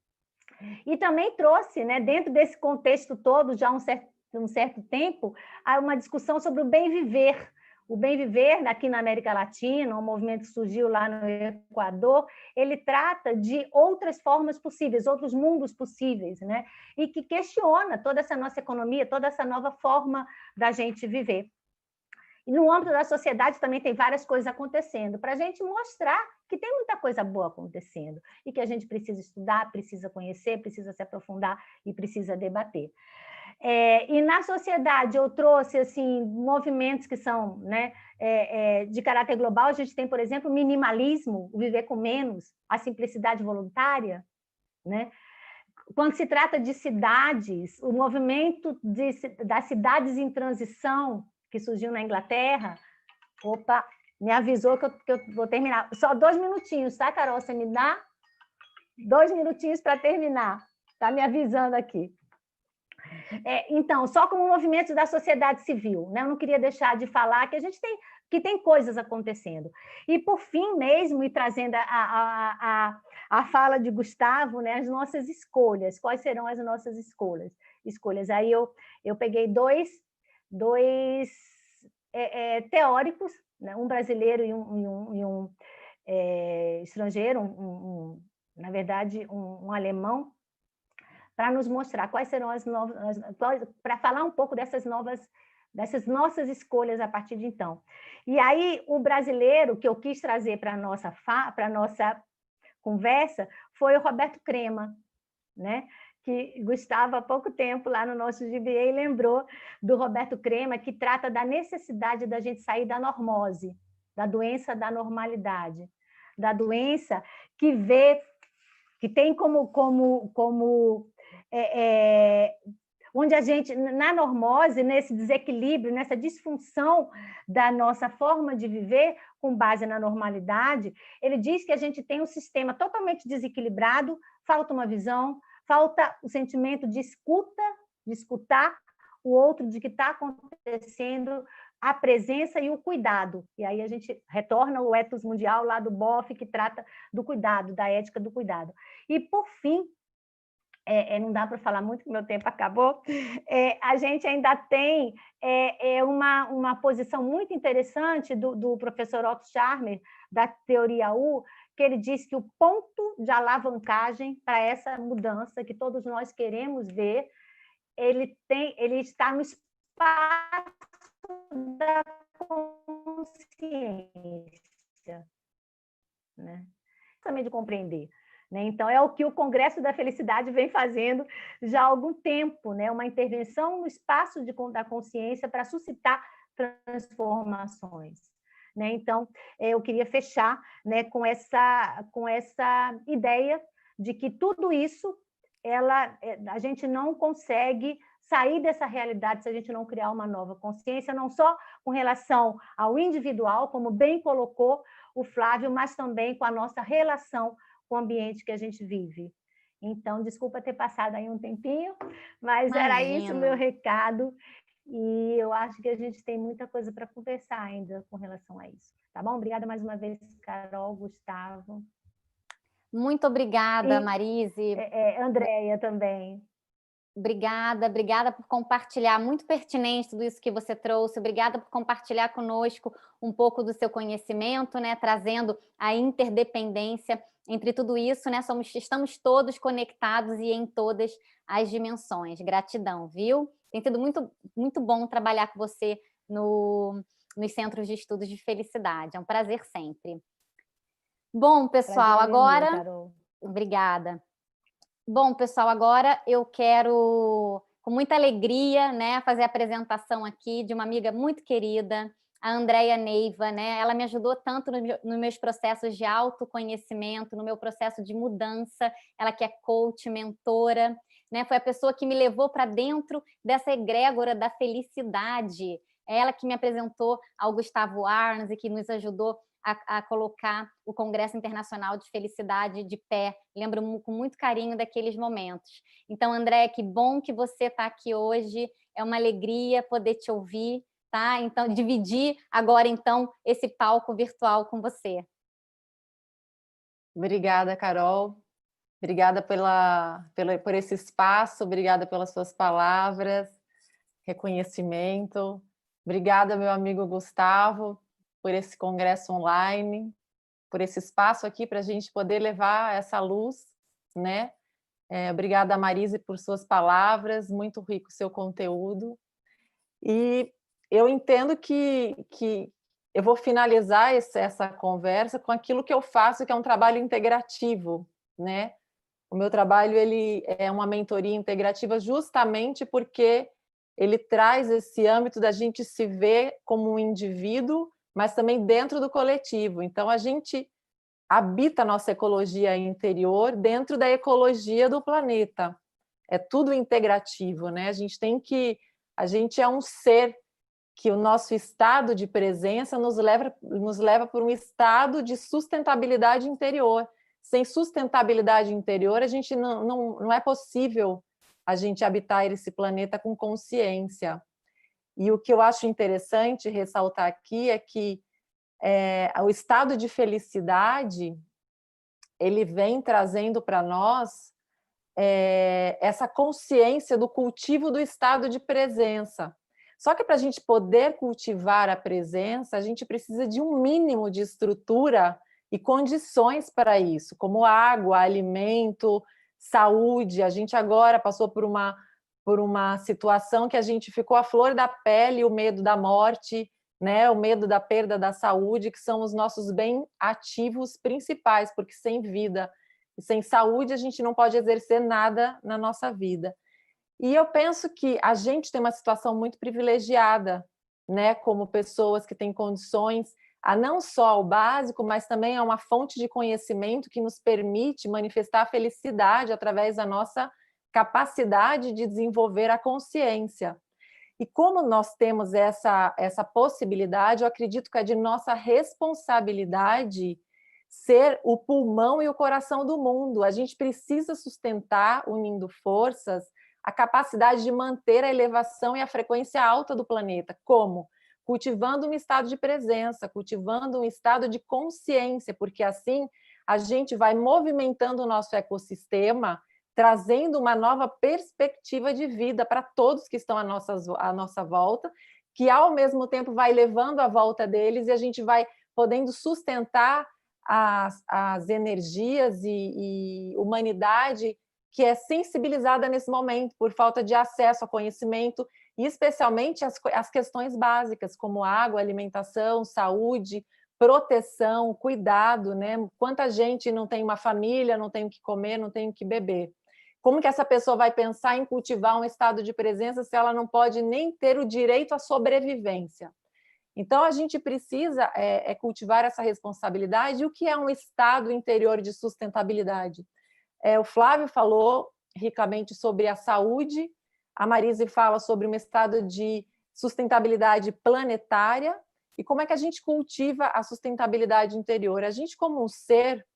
E também trouxe, né, dentro desse contexto todo, já há um certo tempo, uma discussão sobre o bem viver. O bem viver aqui na América Latina, um movimento que surgiu lá no Equador, ele trata de outras formas possíveis, outros mundos possíveis, né? E que questiona toda essa nossa economia, toda essa nova forma da gente viver. E no âmbito da sociedade também tem várias coisas acontecendo, para a gente mostrar que tem muita coisa boa acontecendo e que a gente precisa estudar, precisa conhecer, precisa se aprofundar e precisa debater. E na sociedade eu trouxe assim, movimentos que são, né, de caráter global. A gente tem, por exemplo, o minimalismo, o viver com menos, a simplicidade voluntária, né? Quando se trata de cidades, o movimento das cidades em transição, que surgiu na Inglaterra. Opa, me avisou que eu vou terminar. Só 2 minutinhos, tá, Carol? Você me dá 2 minutinhos para terminar. Está me avisando aqui. Então, só como movimento da sociedade civil, né? Eu não queria deixar de falar que a gente tem coisas acontecendo. E, por fim mesmo, e trazendo a fala de Gustavo, né? As nossas escolhas. Quais serão as nossas escolhas? Aí eu peguei dois teóricos, né? Um brasileiro e um estrangeiro, na verdade, um alemão, para nos mostrar quais serão as novas, para falar um pouco dessas nossas escolhas a partir de então. E aí, o brasileiro que eu quis trazer para a nossa conversa foi o Roberto Crema, né? Que Gustavo, há pouco tempo, lá no nosso GBA, lembrou do Roberto Crema, que trata da necessidade da gente sair da normose, da doença da normalidade, da doença que tem como onde a gente, na normose, nesse desequilíbrio, nessa disfunção da nossa forma de viver, com base na normalidade, ele diz que a gente tem um sistema totalmente desequilibrado, falta uma visão, falta o sentimento de escutar o outro, de que está acontecendo, a presença e o cuidado. E aí a gente retorna ao ethos mundial lá do Boff, que trata do cuidado, da ética do cuidado. E, por fim, não dá para falar muito, que meu tempo acabou, a gente ainda tem uma posição muito interessante do professor Otto Scharmer, da teoria U, que ele diz que o ponto de alavancagem para essa mudança que todos nós queremos ver, ele está no espaço da consciência, né? Também de compreender. Então, é o que o Congresso da Felicidade vem fazendo já há algum tempo, né? Uma intervenção no espaço da consciência para suscitar transformações. Né? Então, eu queria fechar, né, com essa ideia de que tudo isso, a gente não consegue sair dessa realidade se a gente não criar uma nova consciência, não só com relação ao individual, como bem colocou o Flávio, mas também com a nossa relação com o ambiente que a gente vive. Então, desculpa ter passado aí um tempinho, mas imagina. Era isso o meu recado, e eu acho que a gente tem muita coisa para conversar ainda com relação a isso. Tá bom? Obrigada mais uma vez, Carol, Gustavo. Muito obrigada, Marise. Andréia também. Obrigada por compartilhar, muito pertinente tudo isso que você trouxe, obrigada por compartilhar conosco um pouco do seu conhecimento, né, trazendo a interdependência entre tudo isso, né, estamos todos conectados e em todas as dimensões. Gratidão, viu? Tem sido muito, muito bom trabalhar com você nos Centros de Estudos de Felicidade, é um prazer sempre. Bom, pessoal, agora... Carol. Obrigada. Bom, pessoal, agora eu quero, com muita alegria, né, fazer a apresentação aqui de uma amiga muito querida, a Andréia Neiva, né? Ela me ajudou tanto nos meus processos de autoconhecimento, no meu processo de mudança, ela que é coach, mentora, né? Foi a pessoa que me levou para dentro dessa egrégora da felicidade, ela que me apresentou ao Gustavo Arns e que nos ajudou a colocar o Congresso Internacional de Felicidade de pé. Lembro com muito carinho daqueles momentos. Então, Andréia, que bom que você está aqui hoje. É uma alegria poder te ouvir, tá? Então, dividir agora, então, esse palco virtual com você. Obrigada, Carol. Obrigada por esse espaço, obrigada pelas suas palavras, reconhecimento. Obrigada, meu amigo Gustavo, por esse congresso online, por esse espaço aqui para a gente poder levar essa luz, né? Obrigada, Marise, por suas palavras, muito rico o seu conteúdo. E eu entendo que eu vou finalizar essa conversa com aquilo que eu faço, que é um trabalho integrativo, né? O meu trabalho ele é uma mentoria integrativa justamente porque ele traz esse âmbito da gente se ver como um indivíduo, mas também dentro do coletivo. Então, a gente habita a nossa ecologia interior dentro da ecologia do planeta. É tudo integrativo, né? A gente é um ser que o nosso estado de presença nos leva por um estado de sustentabilidade interior. Sem sustentabilidade interior, a gente não é possível a gente habitar esse planeta com consciência. E o que eu acho interessante ressaltar aqui é que o estado de felicidade ele vem trazendo para nós essa consciência do cultivo do estado de presença. Só que para a gente poder cultivar a presença, a gente precisa de um mínimo de estrutura e condições para isso, como água, alimento, saúde. A gente agora passou por uma situação que a gente ficou à flor da pele, o medo da morte, né? O medo da perda da saúde, que são os nossos bens ativos principais, porque sem vida e sem saúde a gente não pode exercer nada na nossa vida. E eu penso que a gente tem uma situação muito privilegiada, né, como pessoas que têm condições a não só o básico, mas também é uma fonte de conhecimento que nos permite manifestar a felicidade através da nossa capacidade de desenvolver a consciência. E como nós temos essa possibilidade, eu acredito que é de nossa responsabilidade ser o pulmão e o coração do mundo. A gente precisa sustentar, unindo forças, a capacidade de manter a elevação e a frequência alta do planeta. Como? Cultivando um estado de presença, cultivando um estado de consciência, porque assim a gente vai movimentando o nosso ecossistema, trazendo uma nova perspectiva de vida para todos que estão à nossa volta, que ao mesmo tempo vai levando a volta deles e a gente vai podendo sustentar as energias e humanidade que é sensibilizada nesse momento por falta de acesso a conhecimento e especialmente as questões básicas como água, alimentação, saúde, proteção, cuidado, né? Quanta gente não tem uma família, não tem o que comer, não tem o que beber. Como que essa pessoa vai pensar em cultivar um estado de presença se ela não pode nem ter o direito à sobrevivência? Então, a gente precisa cultivar essa responsabilidade. E o que é um estado interior de sustentabilidade? O Flávio falou ricamente sobre a saúde, a Marise fala sobre um estado de sustentabilidade planetária e como é que a gente cultiva a sustentabilidade interior. A gente, como um ser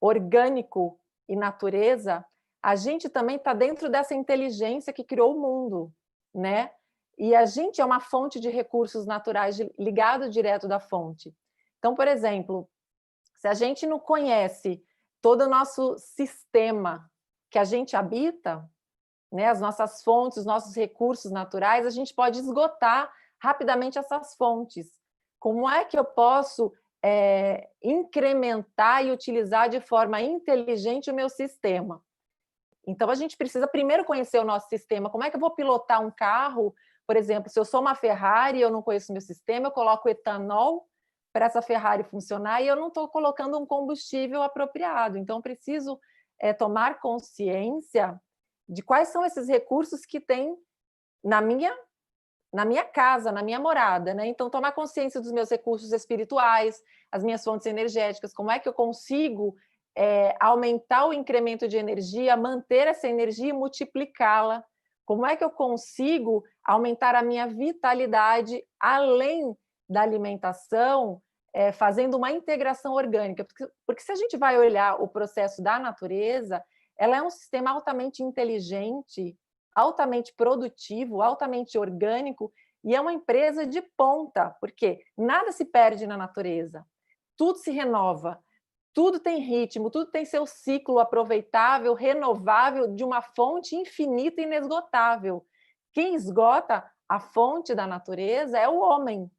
orgânico e natureza, a gente também está dentro dessa inteligência que criou o mundo, né? E a gente é uma fonte de recursos naturais ligado direto da fonte. Então, por exemplo, se a gente não conhece todo o nosso sistema que a gente habita, né, as nossas fontes, os nossos recursos naturais, a gente pode esgotar rapidamente essas fontes. Como é que eu posso incrementar e utilizar de forma inteligente o meu sistema? Então, a gente precisa primeiro conhecer o nosso sistema. Como é que eu vou pilotar um carro? Por exemplo, se eu sou uma Ferrari e eu não conheço o meu sistema, eu coloco etanol para essa Ferrari funcionar e eu não estou colocando um combustível apropriado. Então, preciso tomar consciência de quais são esses recursos que tem na na minha casa, na minha morada, né? Então, tomar consciência dos meus recursos espirituais, as minhas fontes energéticas, como é que eu consigo aumentar o incremento de energia, manter essa energia e multiplicá-la, como é que eu consigo aumentar a minha vitalidade além da alimentação, fazendo uma integração orgânica, porque se a gente vai olhar o processo da natureza, ela é um sistema altamente inteligente, altamente produtivo, altamente orgânico, e é uma empresa de ponta, porque nada se perde na natureza, tudo se renova, tudo tem ritmo, tudo tem seu ciclo aproveitável, renovável, de uma fonte infinita e inesgotável. Quem esgota a fonte da natureza é o homem.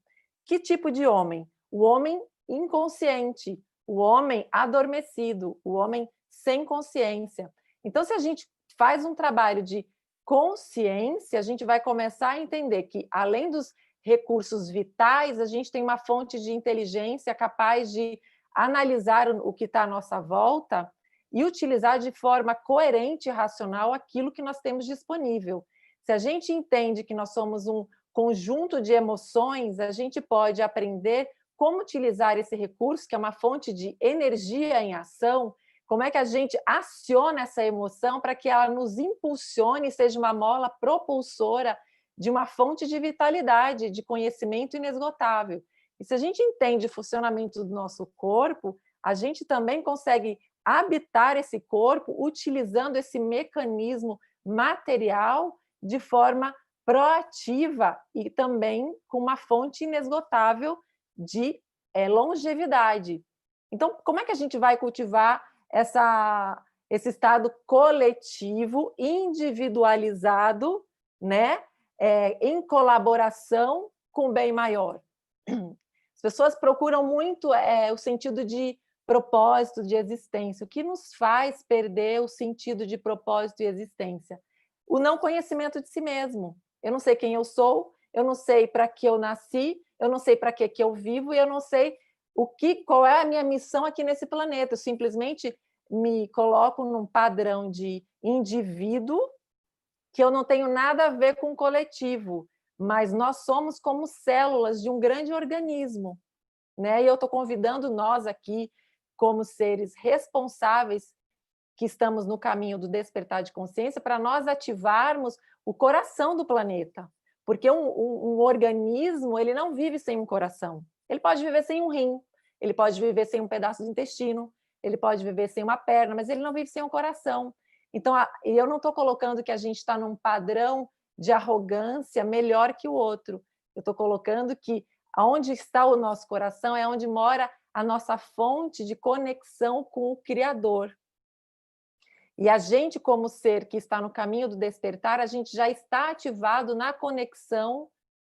Que tipo de homem? O homem inconsciente, o homem adormecido, o homem sem consciência. Então, se a gente faz um trabalho de consciência, a gente vai começar a entender que, além dos recursos vitais, a gente tem uma fonte de inteligência capaz de analisar o que está à nossa volta e utilizar de forma coerente e racional aquilo que nós temos disponível. Se a gente entende que nós somos um conjunto de emoções, a gente pode aprender como utilizar esse recurso, que é uma fonte de energia em ação, como é que a gente aciona essa emoção para que ela nos impulsione e seja uma mola propulsora de uma fonte de vitalidade, de conhecimento inesgotável. E se a gente entende o funcionamento do nosso corpo, a gente também consegue habitar esse corpo utilizando esse mecanismo material de forma proativa e também com uma fonte inesgotável de longevidade. Então, como é que a gente vai cultivar esse estado coletivo, individualizado, né? Em colaboração com o bem maior? As pessoas procuram muito o sentido de propósito, de existência. O que nos faz perder o sentido de propósito e existência? O não conhecimento de si mesmo. Eu não sei quem eu sou, eu não sei para que eu nasci, eu não sei para que eu vivo e eu não sei qual é a minha missão aqui nesse planeta. Eu simplesmente me coloco num padrão de indivíduo que eu não tenho nada a ver com o coletivo, mas nós somos como células de um grande organismo, né? E eu estou convidando nós aqui, como seres responsáveis que estamos no caminho do despertar de consciência, para nós ativarmos o coração do planeta, porque um organismo ele não vive sem um coração. Ele pode viver sem um rim, ele pode viver sem um pedaço de intestino, ele pode viver sem uma perna, mas ele não vive sem um coração. Então, eu não estou colocando que a gente está num padrão de arrogância melhor que o outro. Eu estou colocando que onde está o nosso coração é onde mora a nossa fonte de conexão com o Criador. E a gente, como ser que está no caminho do despertar, a gente já está ativado na conexão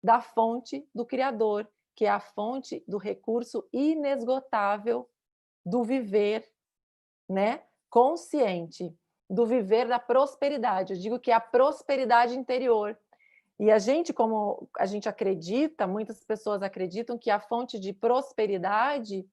da fonte do Criador, que é a fonte do recurso inesgotável do viver, né? Consciente, do viver da prosperidade. Eu digo que é a prosperidade interior. E a gente, como a gente acredita, muitas pessoas acreditam que a fonte de prosperidade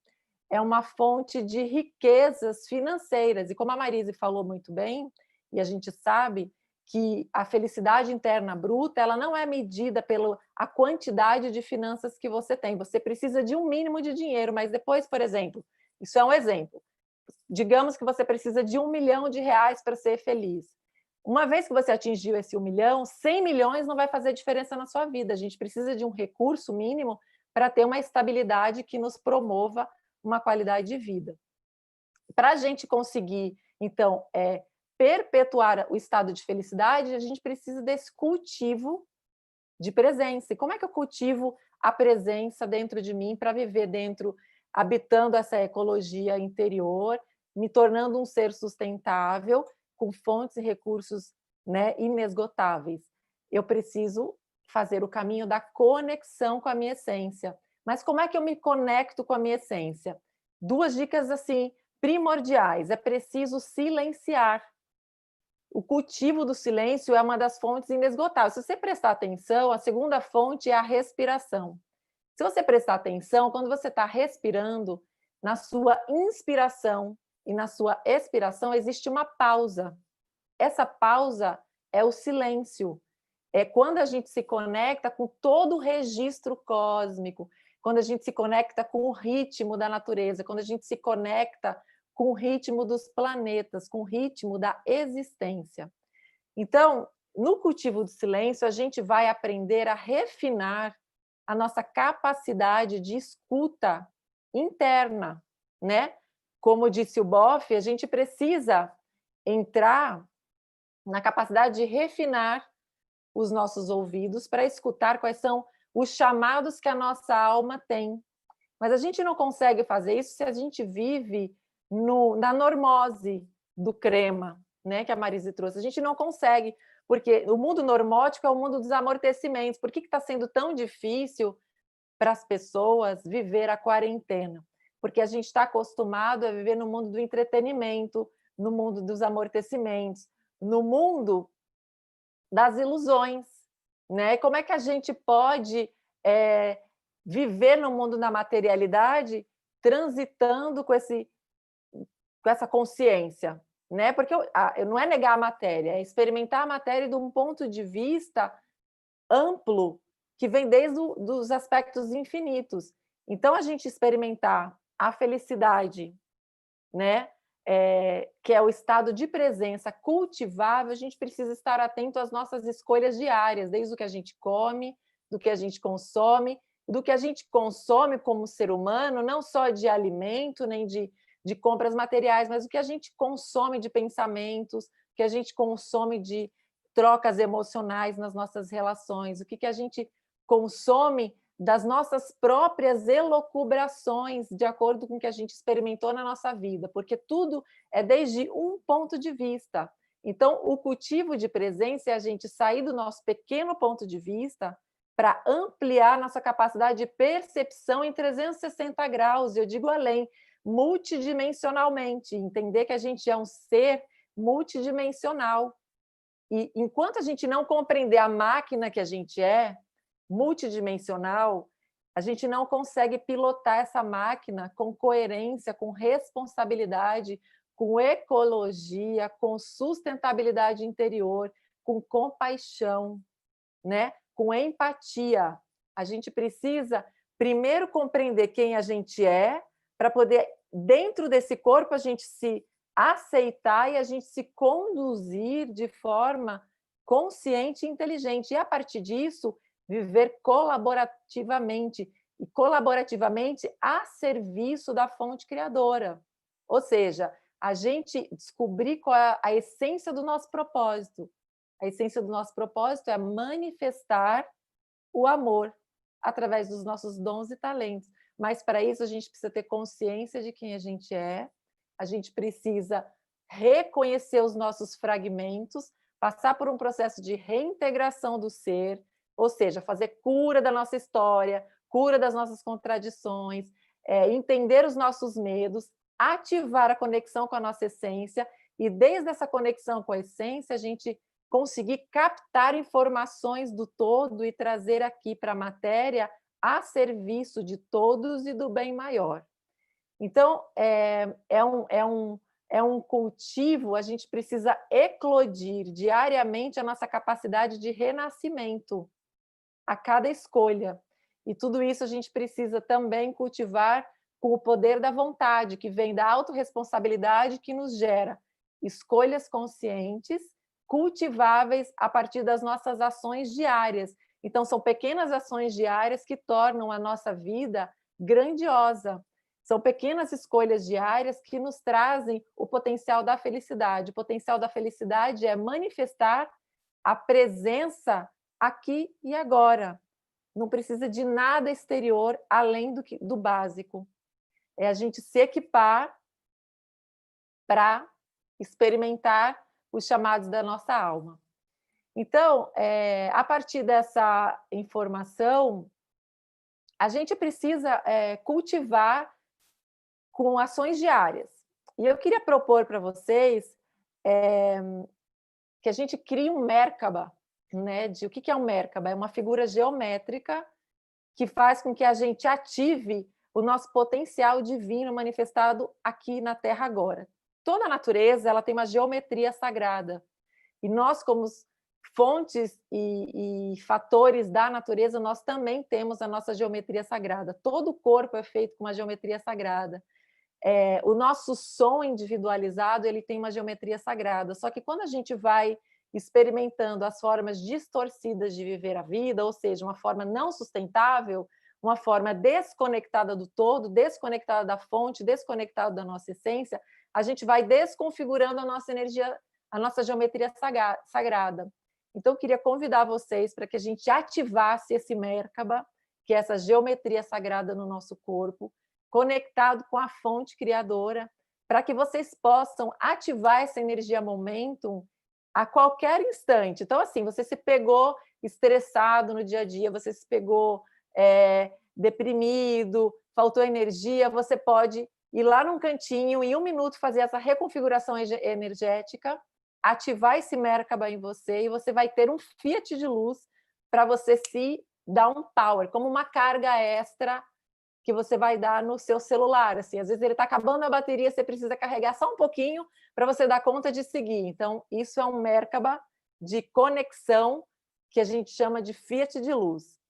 é uma fonte de riquezas financeiras. E como a Marise falou muito bem, e a gente sabe que a felicidade interna bruta ela não é medida pela quantidade de finanças que você tem. Você precisa de um mínimo de dinheiro, mas depois, por exemplo, isso é um exemplo. Digamos que você precisa de R$1 milhão para ser feliz. Uma vez que você atingiu esse 1 milhão, 100 milhões não vai fazer diferença na sua vida. A gente precisa de um recurso mínimo para ter uma estabilidade que nos promova uma qualidade de vida. Para a gente conseguir, então, perpetuar o estado de felicidade, a gente precisa desse cultivo de presença. E como é que eu cultivo a presença dentro de mim para viver dentro, habitando essa ecologia interior, me tornando um ser sustentável, com fontes e recursos, né, inesgotáveis? Eu preciso fazer o caminho da conexão com a minha essência. Mas como é que eu me conecto com a minha essência? 2 dicas assim primordiais. É preciso silenciar. O cultivo do silêncio é uma das fontes inesgotáveis. Se você prestar atenção, a segunda fonte é a respiração. Se você prestar atenção, quando você está respirando, na sua inspiração e na sua expiração existe uma pausa. Essa pausa é o silêncio. é quando a gente se conecta com todo o registro cósmico, quando a gente se conecta com o ritmo da natureza, quando a gente se conecta com o ritmo dos planetas, com o ritmo da existência. Então, no cultivo do silêncio, a gente vai aprender a refinar a nossa capacidade de escuta interna, né? Como disse o Boff, a gente precisa entrar na capacidade de refinar os nossos ouvidos para escutar quais são os chamados que a nossa alma tem. Mas a gente não consegue fazer isso se a gente vive na normose do crema, né, que a Marise trouxe. A gente não consegue, porque o mundo normótico é o mundo dos amortecimentos. Por que está sendo tão difícil para as pessoas viver a quarentena? Porque a gente está acostumado a viver no mundo do entretenimento, no mundo dos amortecimentos, no mundo das ilusões, né? Como é que a gente pode viver no mundo da materialidade transitando com essa consciência, né? Porque não é negar a matéria, é experimentar a matéria de um ponto de vista amplo que vem desde os aspectos infinitos. Então, a gente experimentar a felicidade, né? Que é o estado de presença cultivável, a gente precisa estar atento às nossas escolhas diárias, desde o que a gente come, do que a gente consome, do que a gente consome como ser humano, não só de alimento, nem de compras materiais, mas o que a gente consome de pensamentos, o que a gente consome de trocas emocionais nas nossas relações, o que a gente consome das nossas próprias elucubrações, de acordo com o que a gente experimentou na nossa vida, porque tudo é desde um ponto de vista. Então, o cultivo de presença é a gente sair do nosso pequeno ponto de vista para ampliar nossa capacidade de percepção em 360 graus, eu digo além, multidimensionalmente, entender que a gente é um ser multidimensional. E enquanto a gente não compreender a máquina que a gente é, multidimensional, a gente não consegue pilotar essa máquina com coerência, com responsabilidade, com ecologia, com sustentabilidade interior, com compaixão, né? Com empatia. A gente precisa primeiro compreender quem a gente é, para poder, dentro desse corpo, a gente se aceitar e a gente se conduzir de forma consciente e inteligente. E, a partir disso, viver colaborativamente, e colaborativamente a serviço da fonte criadora. Ou seja, a gente descobrir qual é a essência do nosso propósito. A essência do nosso propósito é manifestar o amor através dos nossos dons e talentos. Mas, para isso, a gente precisa ter consciência de quem a gente precisa reconhecer os nossos fragmentos, passar por um processo de reintegração do ser, ou seja, fazer cura da nossa história, cura das nossas contradições, entender os nossos medos, ativar a conexão com a nossa essência, e desde essa conexão com a essência, a gente conseguir captar informações do todo e trazer aqui para a matéria a serviço de todos e do bem maior. Então, é um cultivo, a gente precisa eclodir diariamente a nossa capacidade de renascimento a cada escolha. E tudo isso a gente precisa também cultivar com o poder da vontade, que vem da autorresponsabilidade, que nos gera escolhas conscientes, cultiváveis a partir das nossas ações diárias. Então, são pequenas ações diárias que tornam a nossa vida grandiosa. São pequenas escolhas diárias que nos trazem o potencial da felicidade. O potencial da felicidade é manifestar a presença aqui e agora. Não precisa de nada exterior além do básico. É a gente se equipar para experimentar os chamados da nossa alma. Então, a partir dessa informação, a gente precisa cultivar com ações diárias. E eu queria propor para vocês que a gente crie um Merkaba, né? O que é um Merkaba? É uma figura geométrica que faz com que a gente ative o nosso potencial divino manifestado aqui na Terra agora. Toda a natureza ela tem uma geometria sagrada. E nós, como fontes e fatores da natureza, nós também temos a nossa geometria sagrada. Todo o corpo é feito com uma geometria sagrada. O nosso som individualizado, ele tem uma geometria sagrada. Só que quando a gente vai experimentando as formas distorcidas de viver a vida, ou seja, uma forma não sustentável, uma forma desconectada do todo, desconectada da fonte, desconectada da nossa essência, a gente vai desconfigurando a nossa energia, a nossa geometria sagrada. Então, eu queria convidar vocês para que a gente ativasse esse Merkaba, que é essa geometria sagrada no nosso corpo, conectado com a fonte criadora, para que vocês possam ativar essa energia momentum a qualquer instante. Então, assim, você se pegou estressado no dia a dia, você se pegou deprimido, faltou energia, você pode ir lá num cantinho, em 1 minuto, fazer essa reconfiguração energética, ativar esse Merkaba em você, e você vai ter um fiat de luz para você se dar um power, como uma carga extra que você vai dar no seu celular. Assim, às vezes ele está acabando a bateria, você precisa carregar só um pouquinho para você dar conta de seguir. Então, isso é um Merkaba de conexão que a gente chama de fiat de luz.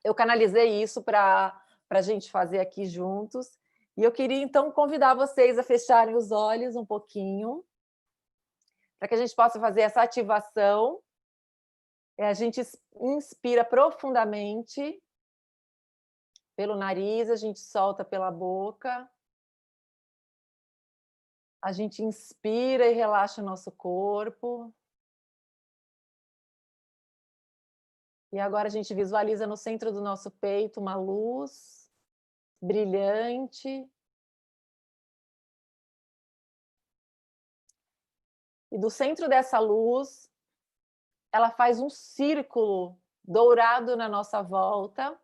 Eu canalizei isso para a gente fazer aqui juntos. E eu queria, então, convidar vocês a fecharem os olhos um pouquinho, para que a gente possa fazer essa ativação. A gente inspira profundamente pelo nariz, a gente solta pela boca. A gente inspira e relaxa o nosso corpo. E agora a gente visualiza no centro do nosso peito uma luz brilhante. E do centro dessa luz, ela faz um círculo dourado na nossa volta.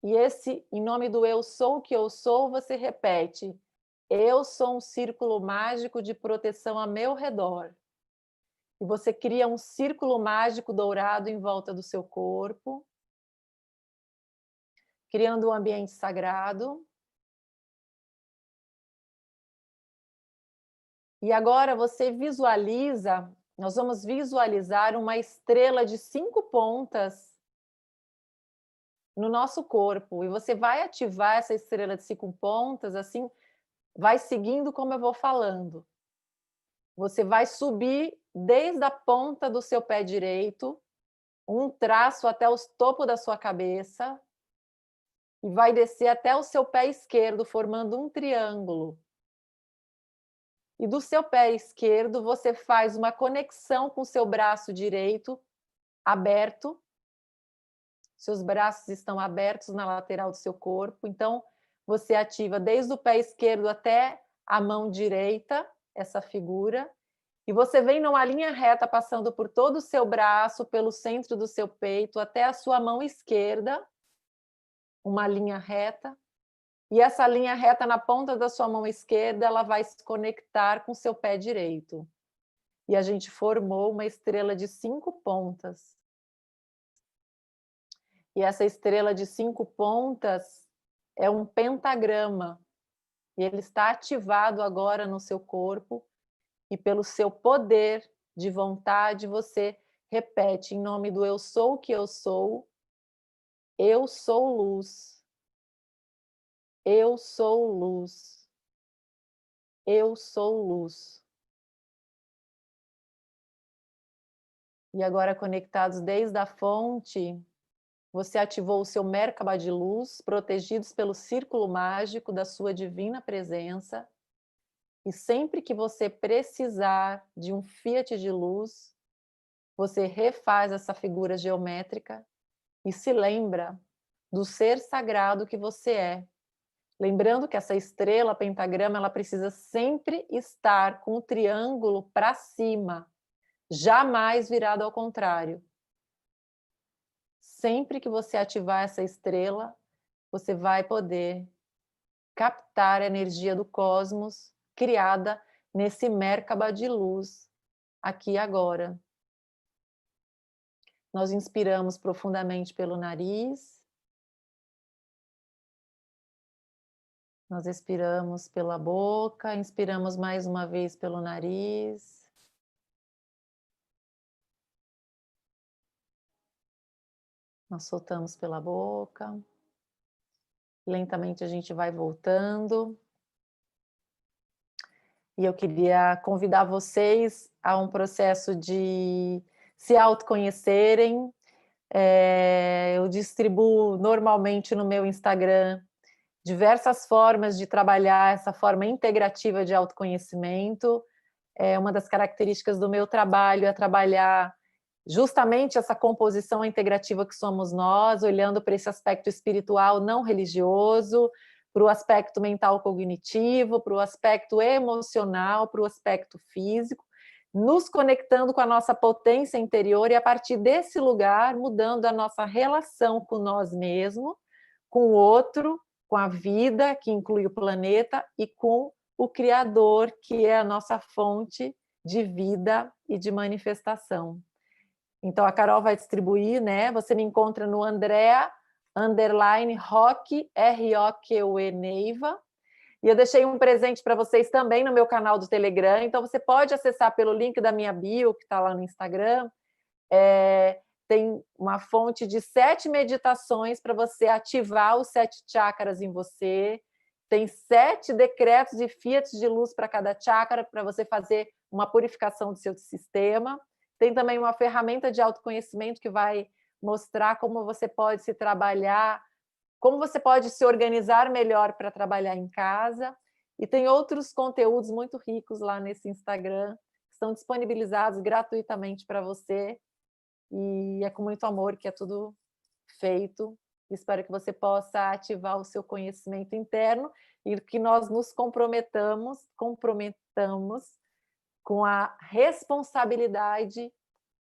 E esse, em nome do eu sou o que eu sou, você repete: eu sou um círculo mágico de proteção a meu redor. E você cria um círculo mágico dourado em volta do seu corpo, criando um ambiente sagrado. E agora você visualiza, nós vamos visualizar uma estrela de 5 pontas no nosso corpo. E você vai ativar essa estrela de 5 pontas, assim, vai seguindo como eu vou falando. Você vai subir desde a ponta do seu pé direito, um traço até o topo da sua cabeça, e vai descer até o seu pé esquerdo, formando um triângulo. E do seu pé esquerdo, você faz uma conexão com o seu braço direito aberto. Seus braços estão abertos na lateral do seu corpo. Então, você ativa desde o pé esquerdo até a mão direita, essa figura. E você vem numa linha reta, passando por todo o seu braço, pelo centro do seu peito, até a sua mão esquerda. Uma linha reta. E essa linha reta na ponta da sua mão esquerda, ela vai se conectar com o seu pé direito. E a gente formou uma estrela de 5 pontas. E essa estrela de 5 pontas é um pentagrama. E ele está ativado agora no seu corpo. E pelo seu poder de vontade, você repete em nome do eu sou o que eu sou luz. Eu sou luz. Eu sou luz. E agora, conectados desde a fonte, você ativou o seu Merkaba de luz, protegidos pelo círculo mágico da sua divina presença. E sempre que você precisar de um fiat de luz, você refaz essa figura geométrica e se lembra do ser sagrado que você é. Lembrando que essa estrela, pentagrama, ela precisa sempre estar com o triângulo para cima, jamais virado ao contrário. Sempre que você ativar essa estrela, você vai poder captar a energia do cosmos criada nesse Merkaba de luz, aqui e agora. Nós inspiramos profundamente pelo nariz. Nós expiramos pela boca, inspiramos mais uma vez pelo nariz. Nós soltamos pela boca. Lentamente a gente vai voltando. E eu queria convidar vocês a um processo de se autoconhecerem. Eu distribuo normalmente no meu Instagram diversas formas de trabalhar essa forma integrativa de autoconhecimento. Uma das características do meu trabalho é trabalhar justamente essa composição integrativa que somos nós, olhando para esse aspecto espiritual não religioso, para o aspecto mental cognitivo, para o aspecto emocional, para o aspecto físico, nos conectando com a nossa potência interior e, a partir desse lugar, mudando a nossa relação com nós mesmos, com o outro, com a vida, que inclui o planeta, e com o Criador, que é a nossa fonte de vida e de manifestação. Então, a Carol vai distribuir, né? Você me encontra no Andrea_Roque, R-O-Q-U-E Neiva. E eu deixei um presente para vocês também no meu canal do Telegram. Então, você pode acessar pelo link da minha bio, que está lá no Instagram. Tem uma fonte de 7 meditações para você ativar os 7 chakras em você. Tem 7 decretos e fiats de luz para cada chakra, para você fazer uma purificação do seu sistema. Tem também uma ferramenta de autoconhecimento que vai mostrar como você pode se trabalhar, como você pode se organizar melhor para trabalhar em casa. E tem outros conteúdos muito ricos lá nesse Instagram, que estão disponibilizados gratuitamente para você. E é com muito amor que é tudo feito. Espero que você possa ativar o seu conhecimento interno e que nós nos comprometamos com a responsabilidade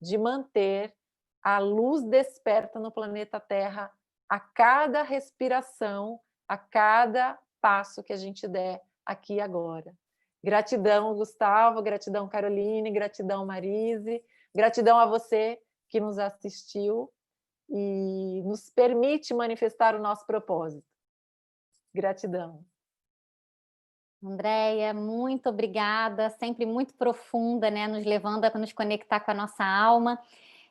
de manter a luz desperta no planeta Terra a cada respiração, a cada passo que a gente der aqui e agora. Gratidão, Gustavo, gratidão, Caroline, gratidão, Marise, gratidão a você que nos assistiu e nos permite manifestar o nosso propósito. Gratidão. Andréia, muito obrigada, sempre muito profunda, né? Nos levando a nos conectar com a nossa alma.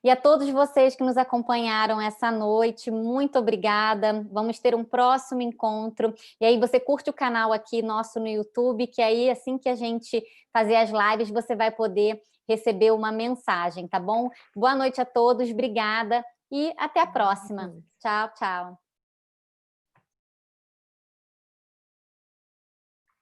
E a todos vocês que nos acompanharam essa noite, muito obrigada. Vamos ter um próximo encontro. E aí você curte o canal aqui nosso no YouTube, que aí assim que a gente fazer as lives, você vai poder receber uma mensagem, tá bom? Boa noite a todos, obrigada e até a próxima. Tchau, tchau.